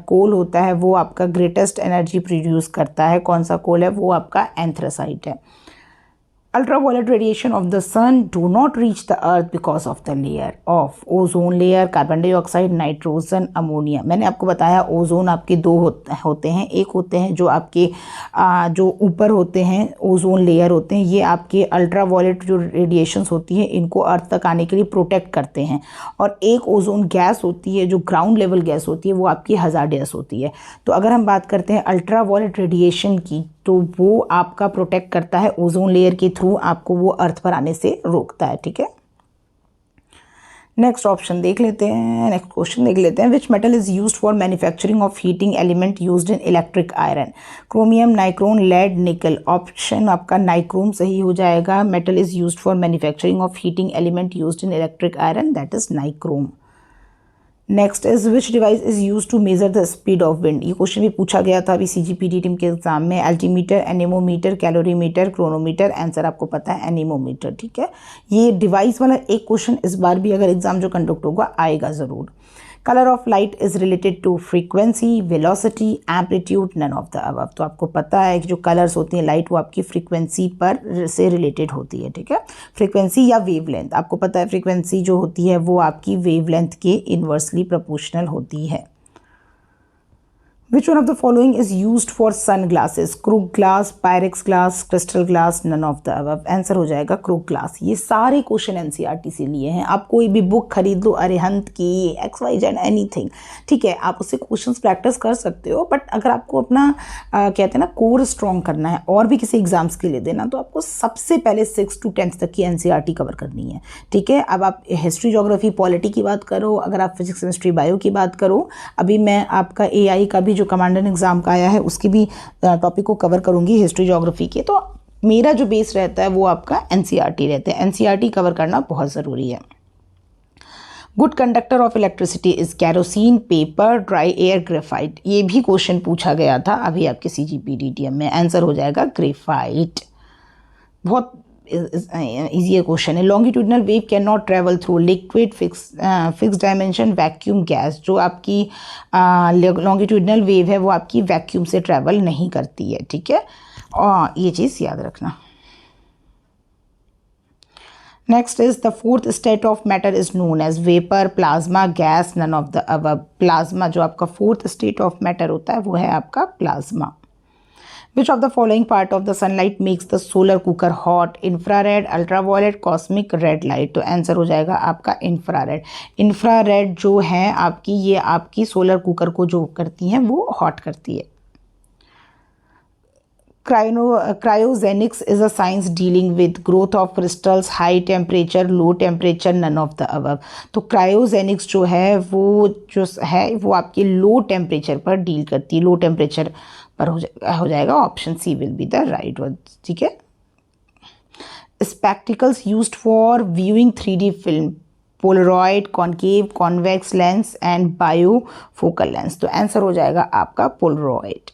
coal होता है वो आपका greatest energy produce करता है। कौन सा कोल है, वो आपका एंथ्रासाइट है। Ultraviolet radiation of the sun do not reach the earth because of the layer of ozone layer, carbon dioxide, nitrogen, ammonia। मैंने आपको बताया ओजोन आपके दो होते हैं। एक होते हैं जो आपके जो ऊपर होते हैं ओजोन लेयर होते हैं, ये आपके अल्ट्रावायलेट जो रेडिएशंस होती हैं इनको अर्थ तक आने के लिए प्रोटेक्ट करते हैं। और एक ओजोन गैस होती है जो ग्राउंड लेवल गैस होती है, वो आपकी हजार्डियस होती है। तो अगर हम बात करते हैं अल्ट्रावायलेट रेडिएशन की, तो वो आपका प्रोटेक्ट करता है ओजोन लेयर के थ्रू, आपको वो अर्थ पर आने से रोकता है, ठीक है। नेक्स्ट ऑप्शन देख लेते हैं, नेक्स्ट क्वेश्चन देख लेते हैं। Which metal is used for manufacturing of heating element used in electric iron, chromium, nichrome, lead, nickel. Option आपका नाइक्रोम सही हो जाएगा। Metal is used for manufacturing of heating element used in electric iron, that is nichrome. Next is which device is use to measure the speed of wind. ये question भी पूछा गया था अभी सीजीपीटी टीम के एग्जाम में। Altimeter, anemometer, calorimeter, chronometer. Answer आपको पता है एनेमोमीटर, ठीक है। ये डिवाइस वाला एक क्वेश्चन इस बार भी अगर एग्जाम जो कंडक्ट होगा आएगा ज़रूर। Colour of light is related to frequency, velocity, amplitude, none of the above. तो आपको पता है कि जो कलर्स होती हैं लाइट वो आपकी फ्रीक्वेंसी पर से रिलेटेड होती है, ठीक है। फ्रीक्वेंसी या वेवलेंथ, आपको पता है फ्रीक्वेंसी जो होती है वो आपकी वेवलेंथ के इन्वर्सली प्रोपोर्शनल होती है। Which one of the following is used for sunglasses? Crook glass, Pyrex glass, crystal glass, none of the above। Answer हो जाएगा Crook glass। ये सारे क्वेश्चन एनसीईआरटी से लिए हैं। आप कोई भी बुक खरीद लो, अरिहंत की, XYZ, एनीथिंग, ठीक है, आप उससे क्वेश्चंस प्रैक्टिस कर सकते हो। बट अगर आपको अपना कहते हैं ना कोर स्ट्रॉन्ग करना है और भी किसी एग्जाम्स के लिए देना, तो आपको सबसे पहले 6 to 10 तक की एनसीईआरटी कवर करनी है, ठीक है। अब आप हिस्ट्री, जोग्राफी, पॉलिटी की बात करो, अगर आप फिजिक्स, केमिस्ट्री, बायो की बात करो, अभी मैं आपका AI का भी जो कमांडेंट एग्जाम का आया है उसकी भी टॉपिक को कवर करूंगी, हिस्ट्री, ज्योग्राफी के। तो मेरा जो बेस रहता है वो आपका एनसीईआरटी रहता है। एनसीईआरटी कवर करना बहुत ज़रूरी है। Good conductor of electricity is kerosene, paper, dry air, graphite. ये भी क्वेश्चन पूछा गया था अभी आपके CGPDTM में। आंसर हो जाएगा ग्रेफाइट। बहुत इजी क्वेश्चन है। Longitudinal wave can not travel through liquid, fix dimension, vacuum, gas. जो आपकी लॉन्गिट्यूडनल वेव है वो आपकी वैक्यूम से ट्रेवल नहीं करती है, ठीक है, और ये चीज़ याद रखना। Next is the fourth state of matter is known as vapour, plasma, gas, none of the above. Plasma जो आपका फोर्थ स्टेट ऑफ मैटर होता है वो है आपका plasma. Which of the following part of the sunlight makes the solar cooker hot? Infrared, ultraviolet, cosmic, red light। तो answer हो जाएगा आपका इंफ्रारेड। इंफ्रारेड जो है आपकी, ये आपकी सोलर कुकर को जो करती हैं वो हॉट करती है। Cryogenics is a science dealing with growth of crystals, high temperature, low temperature, none of the above। तो क्रायोजेनिक्स जो है वो आपके लो टेम्परेचर पर डील करती है, लो टेम्परेचर पर हो जाएगा। Option C will be the right one, ठीक है। Spectacles used for viewing 3D film, polaroid, concave, convex lens and bifocal lens. तो आंसर हो जाएगा आपका polaroid.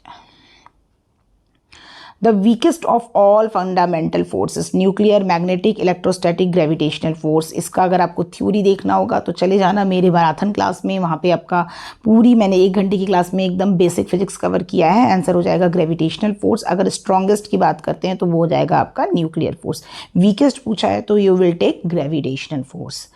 The weakest of all fundamental forces, nuclear, magnetic, electrostatic, gravitational force. इसका अगर आपको theory देखना होगा तो चले जाना मेरे मैराथन क्लास में, वहाँ पे आपका पूरी मैंने 1 घंटे की क्लास में एकदम बेसिक फिजिक्स कवर किया है। आंसर हो जाएगा ग्रेविटेशनल फोर्स। अगर स्ट्रॉन्गेस्ट की बात करते हैं तो वो हो जाएगा आपका न्यूक्लियर फोर्स। वीकेस्ट पूछा है तो you will take gravitational force.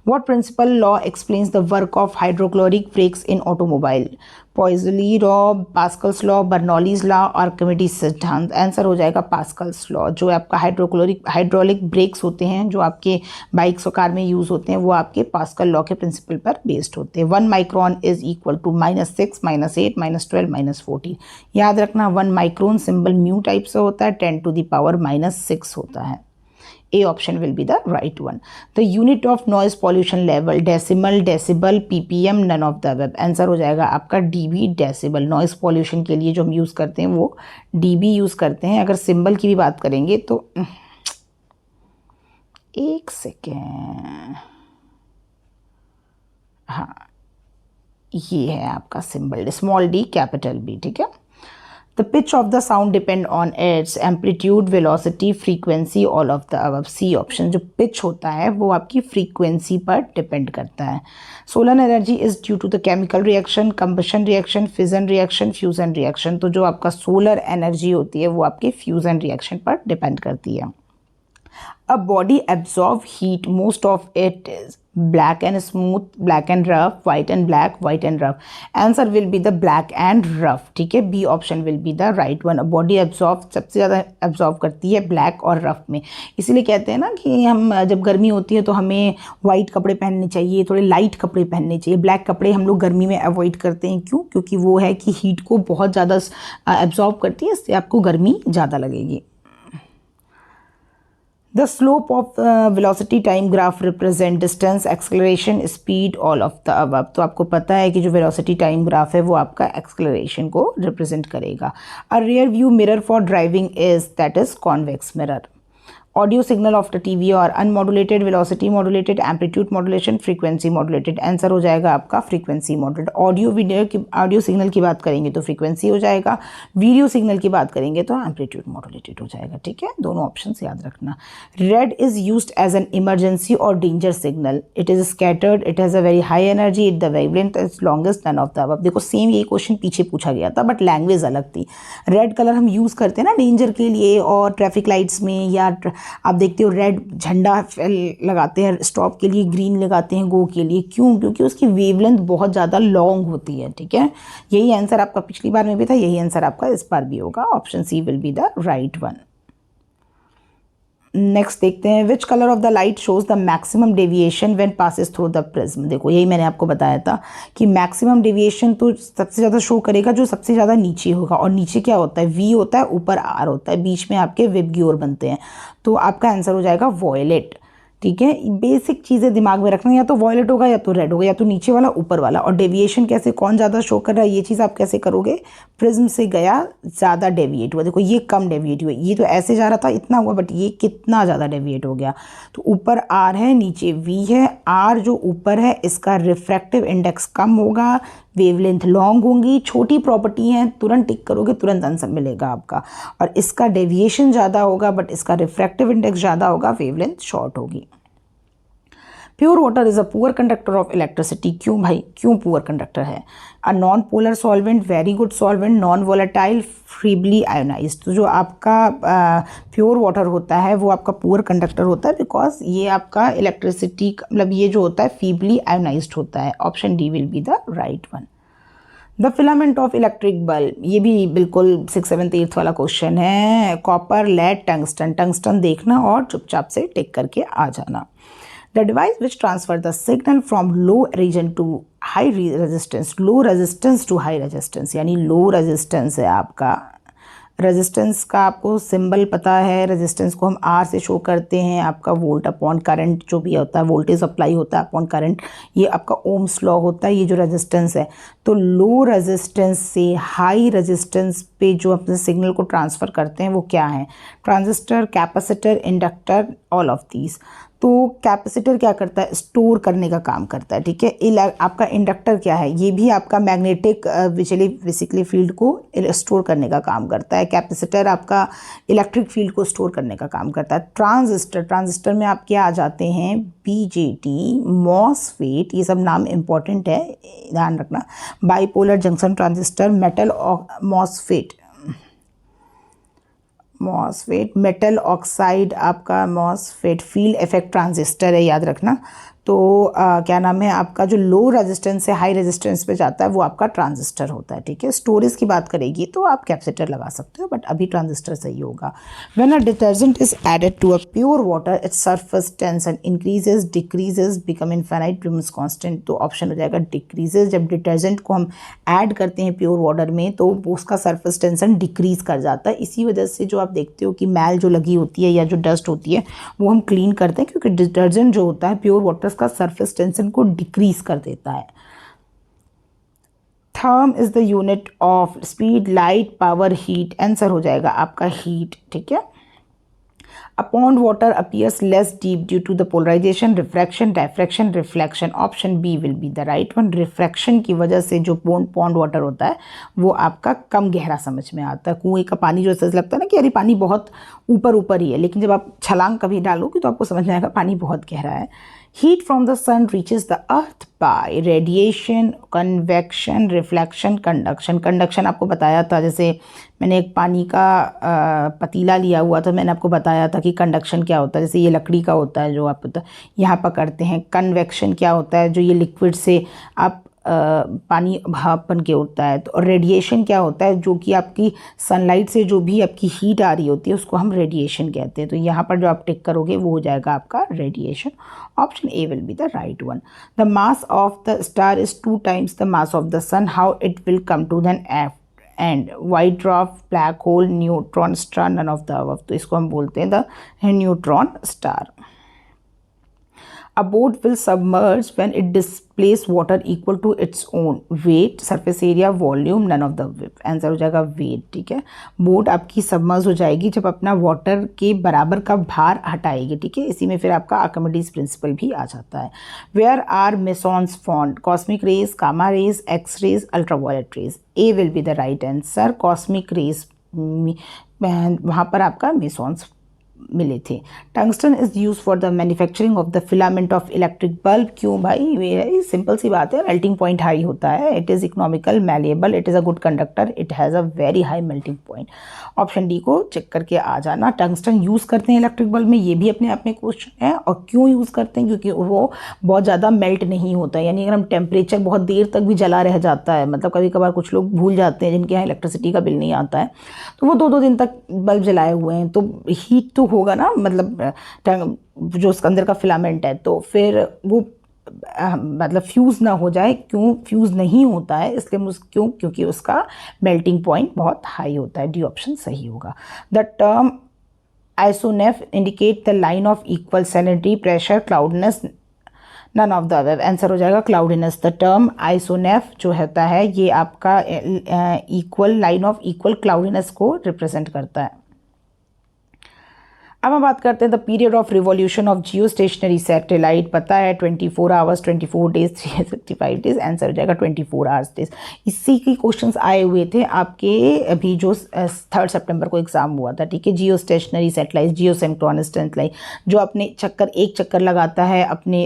What principal law explains the work of hydraulic brakes in automobile? Poiseuille law, Pascal's law, Bernoulli's law, Archimedes सिद्धांत। आंसर हो जाएगा पास्कल्स लॉ। जो आपका हाइड्रोलिक ब्रेक्स होते हैं जो आपके बाइक्स और कार में यूज़ होते हैं वो आपके पास्कल लॉ के प्रिंसिपल पर बेस्ड होते हैं। 1 माइक्रोन इज इक्वल टू -6, -8, -12, -14। याद रखना 1 माइक्रोन सिंबल म्यू टाइप से होता है, 10 to the power -6 होता है। A option will be the right one. The unit of noise pollution level, decimal, decibel, ppm, none of the above. Answer हो जाएगा आपका dB डेसिबल. नॉइस पॉल्यूशन के लिए जो हम यूज़ करते हैं वो dB यूज़ करते हैं. अगर सिंबल की भी बात करेंगे तो एक सेकेंड, हाँ ये है आपका symbol, small D capital B. ठीक है. The pitch of the sound depend on its amplitude, velocity, frequency, all of the above. C option. जो pitch होता है वो आपकी frequency पर depend करता है. Solar energy is due to the chemical reaction, combustion reaction, fission reaction, fusion reaction. तो जो आपका solar energy होती है वो आपके fusion reaction पर depend करती है. A body absorb heat, most of it is black and smooth, black and rough, white and black, white and rough. Answer will be the black and rough. ठीक है. B option will be the right one. A body absorb सबसे ज़्यादा absorb करती है black और rough में. इसीलिए कहते हैं ना कि हम जब गर्मी होती है तो हमें white कपड़े पहनने चाहिए, थोड़े light कपड़े पहनने चाहिए. black कपड़े हम लोग गर्मी में avoid करते हैं. क्यों? क्योंकि वो है कि heat को बहुत ज़्यादा absorb करती है, इससे आपको गर्मी ज़्यादा लगेगी. The slope of velocity time graph represent distance, acceleration, speed, all of the above. तो आपको पता है कि जो velocity time graph है वो आपका acceleration को represent करेगा. A rear view mirror for driving is, that is convex mirror. Audio signal of the TV और unmodulated, velocity modulated, amplitude modulation, frequency modulated. Answer हो जाएगा आपका frequency modulated. ऑडियो सिग्नल की बात करेंगे तो frequency हो जाएगा. वीडियो सिग्नल की बात करेंगे तो amplitude modulated हो जाएगा. ठीक है. दोनों ऑप्शंस याद रखना. Red is used as an emergency or danger signal. It is scattered. It has a very high energy. The wavelength is longest. None of the above. देखो सेम यही क्वेश्चन पीछे पूछा गया था बट लैंग्वेज अलग थी. रेड कलर हम use करते हैं ना डेंजर के लिए और ट्रैफिक लाइट्स में, या आप देखते हो रेड झंडा लगाते हैं स्टॉप के लिए, ग्रीन लगाते हैं गो के लिए. क्यों? क्योंकि उसकी वेवलेंथ बहुत ज़्यादा लॉन्ग होती है. ठीक है. यही आंसर आपका पिछली बार में भी था, यही आंसर आपका इस बार भी होगा. Option C will be the right one. Next देखते हैं. Which colour of the light shows the maximum deviation when passes through the prism. देखो यही मैंने आपको बताया था कि मैक्सिमम डेविएशन तो सबसे ज़्यादा शो करेगा जो सबसे ज़्यादा नीचे होगा. और नीचे क्या होता है? वी होता है, ऊपर आर होता है, बीच में आपके विबग्योर बनते हैं. तो आपका आंसर हो जाएगा वॉयलेट. ठीक है. बेसिक चीज़ें दिमाग में रखना, या तो वॉयलेट होगा या तो रेड होगा, या तो नीचे वाला ऊपर वाला. और डेविएशन कैसे, कौन ज़्यादा शो कर रहा है ये चीज़ आप कैसे करोगे? प्रिज्म से गया ज़्यादा डेविएट हुआ. देखो ये कम डेविएट हुआ, ये तो ऐसे जा रहा था इतना हुआ, बट ये कितना ज़्यादा डेविएट हो गया. तो ऊपर आर है, नीचे वी है. आर जो ऊपर है इसका रिफ्रैक्टिव इंडेक्स कम होगा, वेवलेंथ लॉन्ग होंगी. छोटी प्रॉपर्टी है, तुरंत टिक करोगे तुरंत आंसर मिलेगा आपका. और इसका डेविएशन ज़्यादा होगा बट इसका रिफ्रैक्टिव इंडेक्स ज़्यादा होगा, वेवलेंथ शॉर्ट होगी. Pure water is a poor conductor of electricity. क्यों भाई, क्यों पुअर कंडक्टर है? A non polar solvent, very good solvent, non volatile, feebly ionised. तो जो आपका प्योर वाटर होता है वो आपका पुअर कंडक्टर होता है बिकॉज ये आपका इलेक्ट्रिसिटी मतलब ये जो होता है फीबली आयोनाइज्ड होता है. Option D will be the right one. The filament of electric bulb, ये भी बिल्कुल 6th 7th 8th वाला क्वेश्चन है. Copper, lead, tungsten. टंगस्टन देखना और चुपचाप से टिक करके आ जाना. The device which transfer the signal from low region to high resistance, low resistance to high resistance, यानी low resistance है आपका. रेजिस्टेंस का आपको सिंबल पता है, रेजिस्टेंस को हम आर से शो करते हैं. आपका वोल्ट अपॉन करंट जो भी होता है, वोल्टेज अप्लाई होता है अपॉन करंट, ये आपका ओम्स लॉ होता है. ये जो रेजिस्टेंस है, तो लो रेजिस्टेंस से हाई रेजिस्टेंस पे जो अपने सिग्नल को ट्रांसफ़र करते हैं वो क्या है? Transistor, capacitor, inductor, all of these. तो कैपेसिटर क्या करता है? स्टोर करने का काम करता है. ठीक है. आपका इंडक्टर क्या है? ये भी आपका मैग्नेटिक बेसिकली फील्ड को स्टोर करने का काम करता है. कैपेसिटर आपका इलेक्ट्रिक फील्ड को स्टोर करने का काम करता है. ट्रांजिस्टर में आप क्या आ जाते हैं? बीजेटी, मॉसफेट, ये सब नाम इंपॉर्टेंट है, ध्यान रखना. Bipolar junction transistor, metal MOSFET, metal oxide आपका मॉसफेट, फील्ड इफेक्ट ट्रांजिस्टर है, याद रखना. तो क्या नाम है आपका जो लो रेजिस्टेंस से हाई रेजिस्टेंस पे जाता है वो आपका ट्रांजिस्टर होता है, ठीक है। स्टोरेज की बात करेगी तो आप कैपेसिटर लगा सकते हो, बट अभी ट्रांजिस्टर सही होगा। When a detergent is added to a pure water its surface tension increases decreases become infinite becomes constant. तो ऑप्शन हो जाएगा डिक्रीजेज। जब डिटर्जेंट को हम ऐड करते हैं प्योर वाटर में तो उसका सरफेस टेंशन डिक्रीज कर जाता है। इसी वजह से जो आप देखते हो कि मैल जो लगी होती है या जो डस्ट होती है वो हम क्लीन करते हैं, क्योंकि डिटर्जेंट जो होता है प्योर वाटर का सरफेस टेंशन को डिक्रीज कर देता है। Therm is the unit of speed, light, power, heat. Answer हो जाएगा आपका हीट, ठीक है। A pond water appears less deep due to the polarization, refraction, diffraction, reflection. Option B will be the right one. Refraction की वजह से जो pond water होता है वो आपका कम गहरा समझ में आता है। कुएं का पानी जो ऐसा लगता है ना कि अरे पानी बहुत ऊपर ऊपर ही है, लेकिन जब आप छलांग कभी डालोगे तो आपको समझ में आएगा पानी बहुत गहरा है। Heat from the sun reaches the earth by radiation, convection, reflection, conduction. Conduction आपको बताया था, जैसे मैंने एक पानी का पतीला लिया हुआ था, मैंने आपको बताया था कि कंडक्शन क्या होता है। जैसे ये लकड़ी का होता है जो आप यहाँ पकड़ते हैं। कन्वेक्शन क्या होता है, जो ये लिक्विड से आप पानी भाप बन के उठता है। तो रेडिएशन क्या होता है, जो कि आपकी सनलाइट से जो भी आपकी हीट आ रही होती है उसको हम रेडिएशन कहते हैं। तो यहाँ पर जो आप टिक करोगे वो हो जाएगा आपका radiation. Option A will be the right one. The mass of the star is 2 times the mass of the sun, how it will come to then F and white dwarf, black hole, neutron star, none of the above. तो इसको हम बोलते हैं the neutron star. A boat will submerge when it displaces water equal to its own weight, surface area, volume, none of the above. Answer हो जाएगा weight, ठीक है। Boat आपकी सबमर्ज हो जाएगी जब अपना वाटर के बराबर का भार हटाएगी, ठीक है। इसी में फिर आपका आर्किमिडीज प्रिंसिपल भी आ जाता है। Where are mesons found, cosmic rays, gamma rays, X rays, ultraviolet rays. A will be the right answer. Cosmic rays वहाँ पर आपका मेसॉन्स मिले थे। Tungsten is use for the manufacturing of the filament of electric bulb. क्यों भाई, ये simple सी बात है, मेल्टिंग पॉइंट हाई होता है। It is economical, malleable, it is a good conductor, it has a very high melting point. Option D को check करके आ जाना। टंगस्टन यूज़ करते हैं इलेक्ट्रिक बल्ब में, ये भी अपने आप में क्वेश्चन है। और क्यों यूज़ करते हैं, क्योंकि वो बहुत ज़्यादा मेल्ट नहीं होता है। यानी अगर हम टेम्परेचर बहुत देर तक भी जला रह जाता है, मतलब कभी कभार कुछ लोग भूल जाते हैं जिनके यहाँ इलेक्ट्रिसिटी का बिल नहीं आता है, तो वो 2-2 दिन तक बल्ब जलाए हुए हैं तो हीट तो होगा ना, मतलब जो उसके अंदर का फिलामेंट है, तो फिर वो मतलब फ्यूज़ ना हो जाए। क्यों फ्यूज़ नहीं होता है, इसलिए क्यों, क्योंकि उसका मेल्टिंग पॉइंट बहुत हाई होता है। डी ऑप्शन सही होगा। The term isoneph indicate the line of equal salinity, pressure, cloudiness, none of the above. Answer हो जाएगा क्लाउडीनेस। द टर्म आइसोनेफ जो होता है ये आपका equal line of equal cloudiness को रिप्रेजेंट करता है। अब हम बात करते हैं the period of revolution of Jio stationery satellite. पता है 24 आवर्स, 24 डेज, 365 डेज। आंसर हो जाएगा 24 आवर्स डेज। इसी के क्वेश्चंस आए हुए थे आपके अभी जो 3 सितंबर को एग्जाम हुआ था, ठीक है। जियो स्टेशनरी सैटेलाइट, जियो सिंक्रोनस सैटेलाइट, जो अपने एक चक्कर लगाता है अपने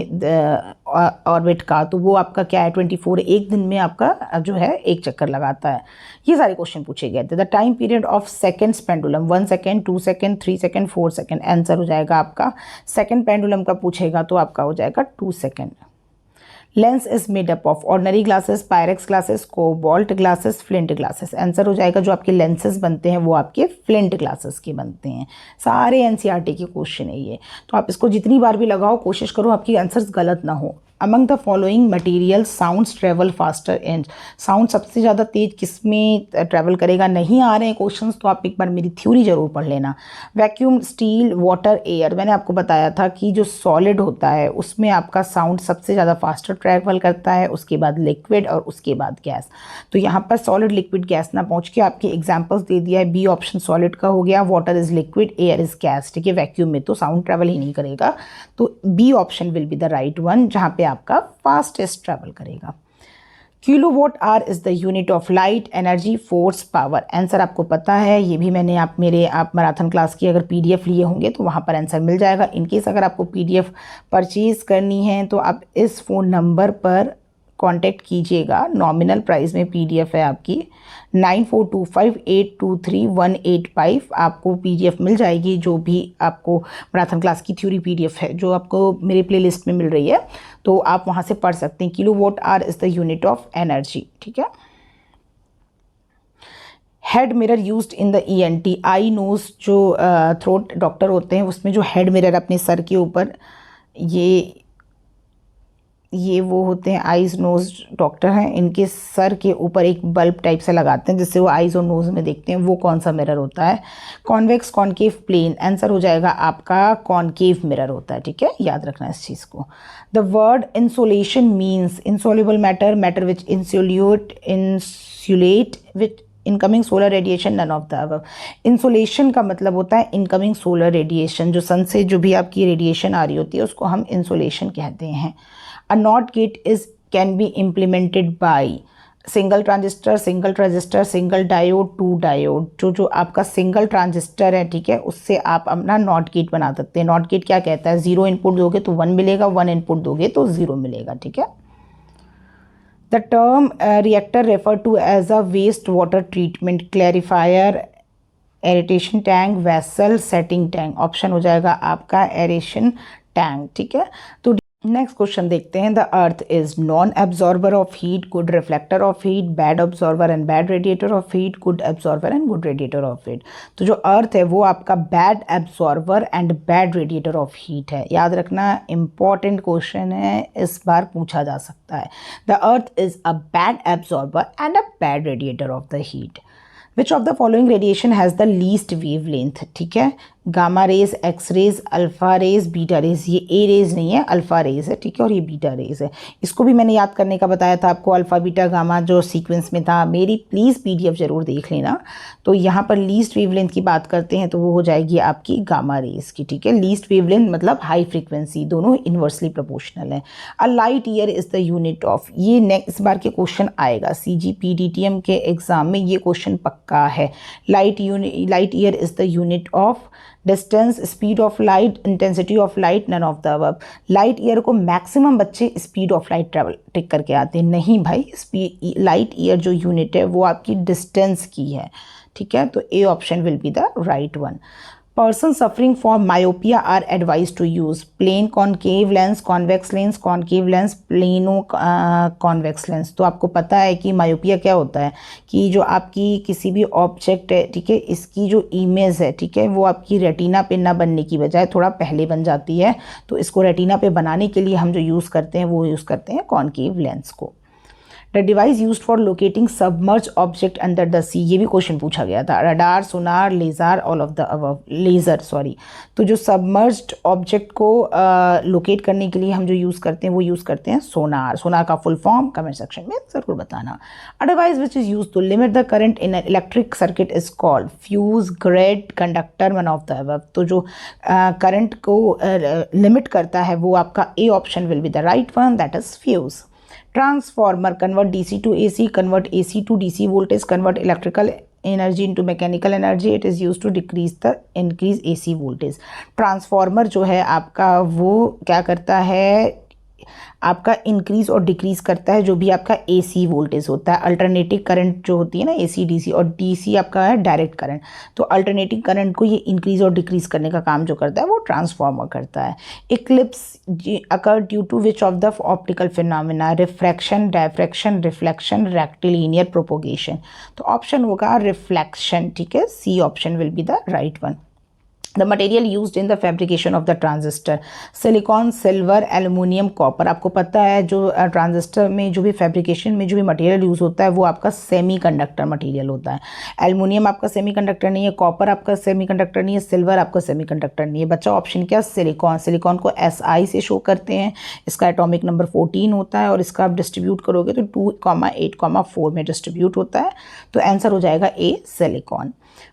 ऑर्बिट का, तो वो आपका क्या है 24, एक दिन में आपका जो है एक चक्कर लगाता है। ये सारे क्वेश्चन पूछे गए थे। The time period of seconds pendulum, 1 second, 2 second, 3 second, 4 second. Answer हो जाएगा आपका सेकेंड पेंडुलम का पूछेगा तो आपका हो जाएगा 2 second. Lens is made up of ordinary glasses, Pyrex glasses, cobalt glasses, flint glasses. Answer हो जाएगा जो आपके लेंसेज बनते हैं वो आपके फ्लिंट ग्लासेस के बनते हैं। सारे एनसीईआरटी के क्वेश्चन है ये, तो आप इसको जितनी बार भी लगाओ कोशिश करो आपकी आंसर्स गलत ना हो। Among the following material sounds travel faster in, sound सबसे ज़्यादा तेज किस में ट्रैवल करेगा। नहीं आ रहे हैं क्वेश्चंस तो आप एक बार मेरी थ्योरी जरूर पढ़ लेना। Vacuum, steel, water, air. मैंने आपको बताया था कि जो सॉलिड होता है उसमें आपका साउंड सबसे ज़्यादा फास्टर ट्रैवल करता है, उसके बाद लिक्विड और उसके बाद गैस। तो यहाँ पर सॉलिड, लिक्विड, गैस ना पहुँच के आपके एग्जाम्पल्स दे दिया है। बी ऑप्शन सॉलिड का हो गया, water is liquid, air is gas, ठीक है। वैक्यूम में तो साउंड ट्रैवल ही नहीं करेगा, तो B option will be the right one, जहाँ पे आपका फास्टेस्ट ट्रैवल करेगा। Kilowatt hour is the unit of light, energy, force, power. Answer आपको पता है, ये भी मैंने आप मैराथन क्लास की अगर पीडीएफ लिए होंगे तो वहाँ पर आंसर मिल जाएगा। इनकेस अगर आपको पीडीएफ परचेज करनी है तो आप इस फ़ोन नंबर पर कांटेक्ट कीजिएगा। नॉमिनल प्राइस में पीडीएफ है आपकी 9425823185। आपको पीडीएफ मिल जाएगी, जो भी आपको मैराथन क्लास की थ्योरी पीडीएफ है जो आपको मेरे प्लेलिस्ट में मिल रही है, तो आप वहाँ से पढ़ सकते हैं। Kilowatt hour is the unit of energy, ठीक है। Head mirror used in the ENT, eye nose जो थ्रोट डॉक्टर होते हैं उसमें जो हेड मिरर अपने सर के ऊपर, ये वो होते हैं आइज़ नोज डॉक्टर हैं, इनके सर के ऊपर एक बल्ब टाइप से लगाते हैं जिससे वो आइज़ और नोज़ में देखते हैं। वो कौन सा मिरर होता है? कॉन्वेक्स कॉनकेव प्लेन, आंसर हो जाएगा आपका कॉनकेव मिरर होता है, ठीक है, याद रखना इस चीज़ को। The word insolation means insoluble matter, matter which insulate which incoming solar radiation, none of the above. Insolation का मतलब होता है इनकमिंग सोलर रेडिएशन, जो सन से जो भी आपकी रेडिएशन आ रही होती है उसको हम इंसोलेशन कहते हैं। A not gate can be implemented by single transistor, single diode, two diode. जो आपका सिंगल ट्रांजिस्टर है, ठीक है, उससे आप अपना नॉट गेट बना सकते हैं। नॉट गेट क्या कहता है? 0 इनपुट दोगे तो 1 मिलेगा, 1 इनपुट दोगे तो 0 मिलेगा, ठीक है। The term reactor referred to as a wastewater treatment, clarifier, aeration tank, vessel, setting tank। Option हो जाएगा आपका एरेशन टैंक, ठीक है। तो नेक्स्ट क्वेश्चन देखते हैं। The earth is non absorber of heat, good reflector of heat, bad absorber and bad radiator of heat, good absorber and good radiator of heat. तो जो अर्थ है वो आपका bad absorber and bad radiator of heat है। याद रखना, important question है, इस बार पूछा जा सकता है। The earth is a bad absorber and a bad radiator of the heat. Which of the following radiation has the least wave length, ठीक है। Gamma rays, X rays, alpha rays, beta rays. ये A raise नहीं है, alpha raise है, ठीक है, और ये बीटा रेज है। इसको भी मैंने याद करने का बताया था आपको, अल्फा बीटा गामा जो सीक्वेंस में था। मेरी प्लीज़ पीडीएफ जरूर देख लेना। तो यहाँ पर लीस्ट वेवलेंथ की बात करते हैं तो वो हो जाएगी आपकी गामा रेज की, ठीक है। लीस्ट वेवलेंथ मतलब हाई फ्रीक्वेंसी, दोनों इन्वर्सली प्रोपोर्शनल है। A light year is the unit of, ये नेक्स्ट बार के क्वेश्चन आएगा CGPDTM के एग्जाम में, ये क्वेश्चन पक्का है। Light year is the unit of distance, speed of light, intensity of light, none of the above. Light year को मैक्सिमम बच्चे speed of light travel tick करके आते हैं, नहीं भाई, लाइट ईयर जो यूनिट है वो आपकी डिस्टेंस की है, ठीक है। तो A option will be the right one. Person suffering from myopia are advise to use plane concave lens, convex lens, concave lens, plano convex lens. तो आपको पता है कि मायोपिया क्या होता है, कि जो आपकी किसी भी ऑब्जेक्ट है, ठीक है, इसकी जो इमेज है, ठीक है, वो आपकी रेटिना पे ना बनने की बजाय थोड़ा पहले बन जाती है। तो इसको रेटिना पे बनाने के लिए हम जो यूज़ करते हैं वो यूज़ करते हैं कॉनकेव लेंस को। The device used for locating submerge object under the sea, ये भी क्वेश्चन पूछा गया था। Radar, sonar, laser, all of the above. Laser, sorry. तो जो सबमर्ज्ड ऑब्जेक्ट को लोकेट करने के लिए हम जो यूज़ करते हैं वो यूज़ करते हैं सोनार। सोनार का फुल फॉर्म कमेंट सेक्शन में ज़रूर बताना। A device which is use to limit the current in electric circuit is called fuse, grid, conductor, one of the above. तो जो करंट को लिमिट करता है वो आपका A option will be the right one, that is fuse. Transformer convert DC to AC, convert AC to DC voltage, convert electrical energy into mechanical energy. It is used to increase AC voltage. Transformer जो है आपका वो क्या करता है, आपका increase और decrease करता है जो भी आपका AC वोल्टेज होता है। अल्टरनेटिंग करंट जो होती है ना, AC DC, और DC आपका है डायरेक्ट करंट। तो अल्टरनेटिंग करंट को ये इंक्रीज और डिक्रीज करने का काम जो करता है वो ट्रांसफार्मर करता है। Eclipse occur due to which of the optical phenomena, refraction, diffraction, reflection, rectilinear propagation. तो ऑप्शन होगा रिफ्लेक्शन, ठीक है, C option will be the right one. The material used in the fabrication of the transistor, silicon, silver, aluminium, copper. आपको पता है जो transistor में जो भी फैब्रिकेशन में जो भी मटेरियल यूज़ होता है वो आपका सेमीकंडक्टर मटेरियल होता है। एल्युमिनियम आपका सेमीकंडक्टर नहीं है, कॉपर आपका सेमीकंडक्टर नहीं है, सिल्वर आपका सेमीकंडक्टर नहीं है। बच्चा ऑप्शन क्या, सिलिकॉन। सिलिकॉन को SI से शो करते हैं, इसका एटॉमिक नंबर 14 होता है और इसका आप डिस्ट्रीब्यूट करोगे तो 2,8,4 में डिस्ट्रीब्यूट होता है। तो आंसर हो जाएगा A, silicon.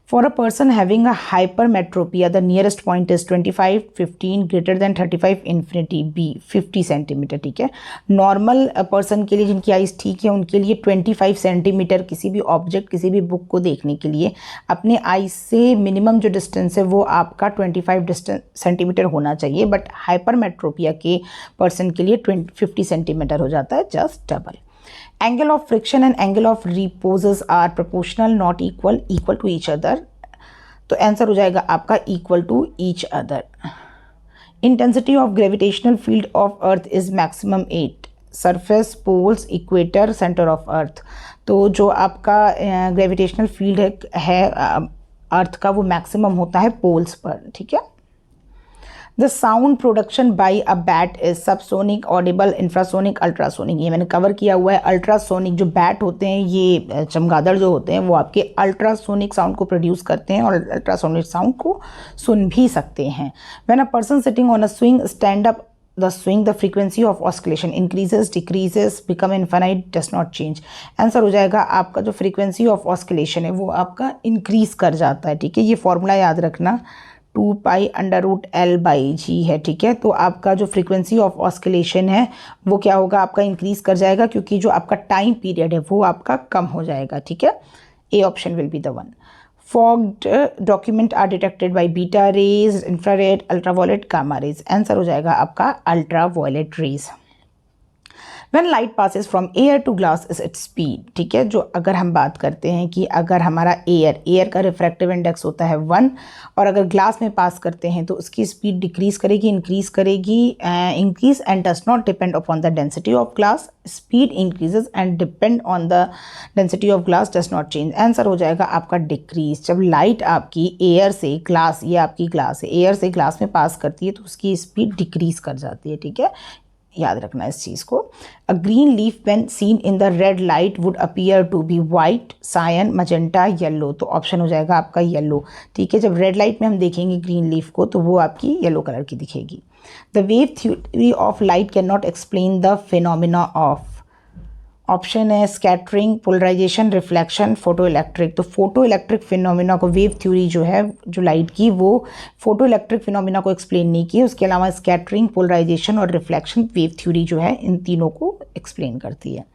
For a person having a hypermetropia the nearest point is 25, 15, greater than 35, infinity, B 50 centimetre. ठीक है, नॉर्मल पर्सन के लिए जिनकी आइज़ ठीक है उनके लिए 25 सेंटीमीटर किसी भी ऑब्जेक्ट, किसी भी बुक को देखने के लिए अपने आइज से मिनिमम जो डिस्टेंस है वो आपका 25 सेंटीमीटर होना चाहिए, बट हाइपरमेट्रोपिया के पर्सन के लिए 50 सेंटीमीटर हो जाता है, just double. Angle of friction and angle of reposes are proportional, not equal, equal to each other. तो आंसर हो जाएगा आपका equal to each other. Intensity of gravitational field of earth is maximum 8, surface, poles, equator, centre of earth. तो जो आपका gravitational field है अर्थ का वो मैक्सिमम होता है पोल्स पर। ठीक है। The sound production by a bat is subsonic, Audible, infrasonic, ultrasonic. ये मैंने कवर किया हुआ है। अल्ट्रासोनिक जो बैट होते हैं, ये चमगादड़ जो होते हैं, वो आपके अल्ट्रासोनिक साउंड को प्रोड्यूस करते हैं और अल्ट्रासोनिक साउंड को सुन भी सकते हैं। When a person sitting on a swing stand up the swing, the frequency of oscillation increases, decreases, become infinite, does not change। Answer हो जाएगा आपका जो frequency of oscillation है वो आपका increase कर जाता है। ठीक है, ये फॉर्मूला याद रखना, 2π/L/g है। ठीक है, तो आपका जो फ्रीक्वेंसी ऑफ ऑस्किलेशन है वो क्या होगा, आपका इंक्रीज कर जाएगा क्योंकि जो आपका टाइम पीरियड है वो आपका कम हो जाएगा। ठीक है, ए option will be the one. Fogged document are detected by beta rays, infrared, ultraviolet, gamma rays। Answer हो जाएगा आपका ultraviolet rays। When light passes from air to glass is its speed। ठीक है, जो अगर हम बात करते हैं कि अगर हमारा एयर का रिफ्रैक्टिव इंडेक्स होता है 1 और अगर ग्लास में पास करते हैं तो उसकी स्पीड डिक्रीज करेगी, इंक्रीज करेगी, increase and does not depend upon the density of glass. Speed increases and depend on the density of glass, does not change. Answer हो जाएगा आपका डिक्रीज। जब लाइट आपकी एयर से ग्लास, ये आपकी ग्लास है, एयर से ग्लास में पास करती है तो उसकी स्पीड डिक्रीज कर जाती है। ठीक है, याद रखना इस चीज़ को। A green leaf when seen in the red light would appear to be white, cyan, magenta, yellow. तो ऑप्शन हो जाएगा आपका येलो। ठीक है, जब रेड लाइट में हम देखेंगे ग्रीन लीफ को तो वो आपकी येलो कलर की दिखेगी। The wave theory of light can not explain the phenomena of. Option है scattering, polarisation, reflection, photo electric. तो फोटो इलेक्ट्रिक फिनोमिना को, वेव थ्योरी जो है जो लाइट की, वो फोटो इलेक्ट्रिक फिनोमिना को एक्सप्लेन नहीं की। उसके अलावा स्कैटरिंग, पोलराइजेशन और रिफ्लेक्शन वेव थ्योरी जो है इन तीनों को एक्सप्लेन करती है।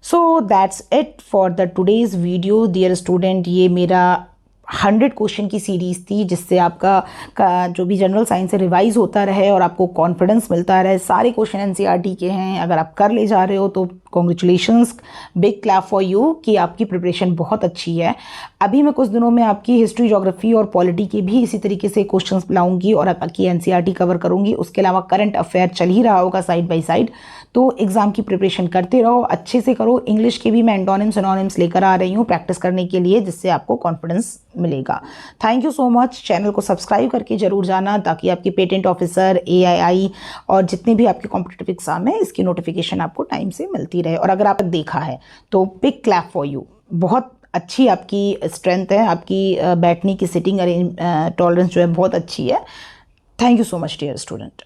So that's it for the today's video dear student. ये मेरा 100 क्वेश्चन की सीरीज़ थी जिससे आपका जो भी जनरल साइंस है रिवाइज होता रहे और आपको कॉन्फिडेंस मिलता रहे। सारे क्वेश्चन एनसीईआरटी के हैं। अगर आप कर ले जा रहे हो तो congratulations, big clap for you कि आपकी प्रिपरेशन बहुत अच्छी है। अभी मैं कुछ दिनों में आपकी हिस्ट्री, ज्योग्राफी और पॉलिटी के भी इसी तरीके से क्वेश्चंस लाऊंगी और आपकी एनसीईआरटी कवर करूंगी। उसके अलावा करंट अफेयर चल ही रहा होगा साइड बाय साइड। तो एग्ज़ाम की प्रिपरेशन करते रहो, अच्छे से करो। इंग्लिश के भी मैं एंटोनिम्स, सिनोनिम्स लेकर आ रही हूँ प्रैक्टिस करने के लिए, जिससे आपको कॉन्फिडेंस मिलेगा। Thank you so much. Channel को सब्सक्राइब करके जरूर जाना ताकि आपकी पेटेंट ऑफिसर, AII और जितने भी आपके कॉम्पिटिटिव एग्जाम है इसकी नोटिफिकेशन आपको टाइम से मिलती रहे। और अगर आपने देखा है तो बिग क्लैप फॉर यू। बहुत अच्छी आपकी स्ट्रेंथ है, आपकी बैठने की सिटिंग टॉलरेंस जो है बहुत अच्छी है। Thank you so much dear student.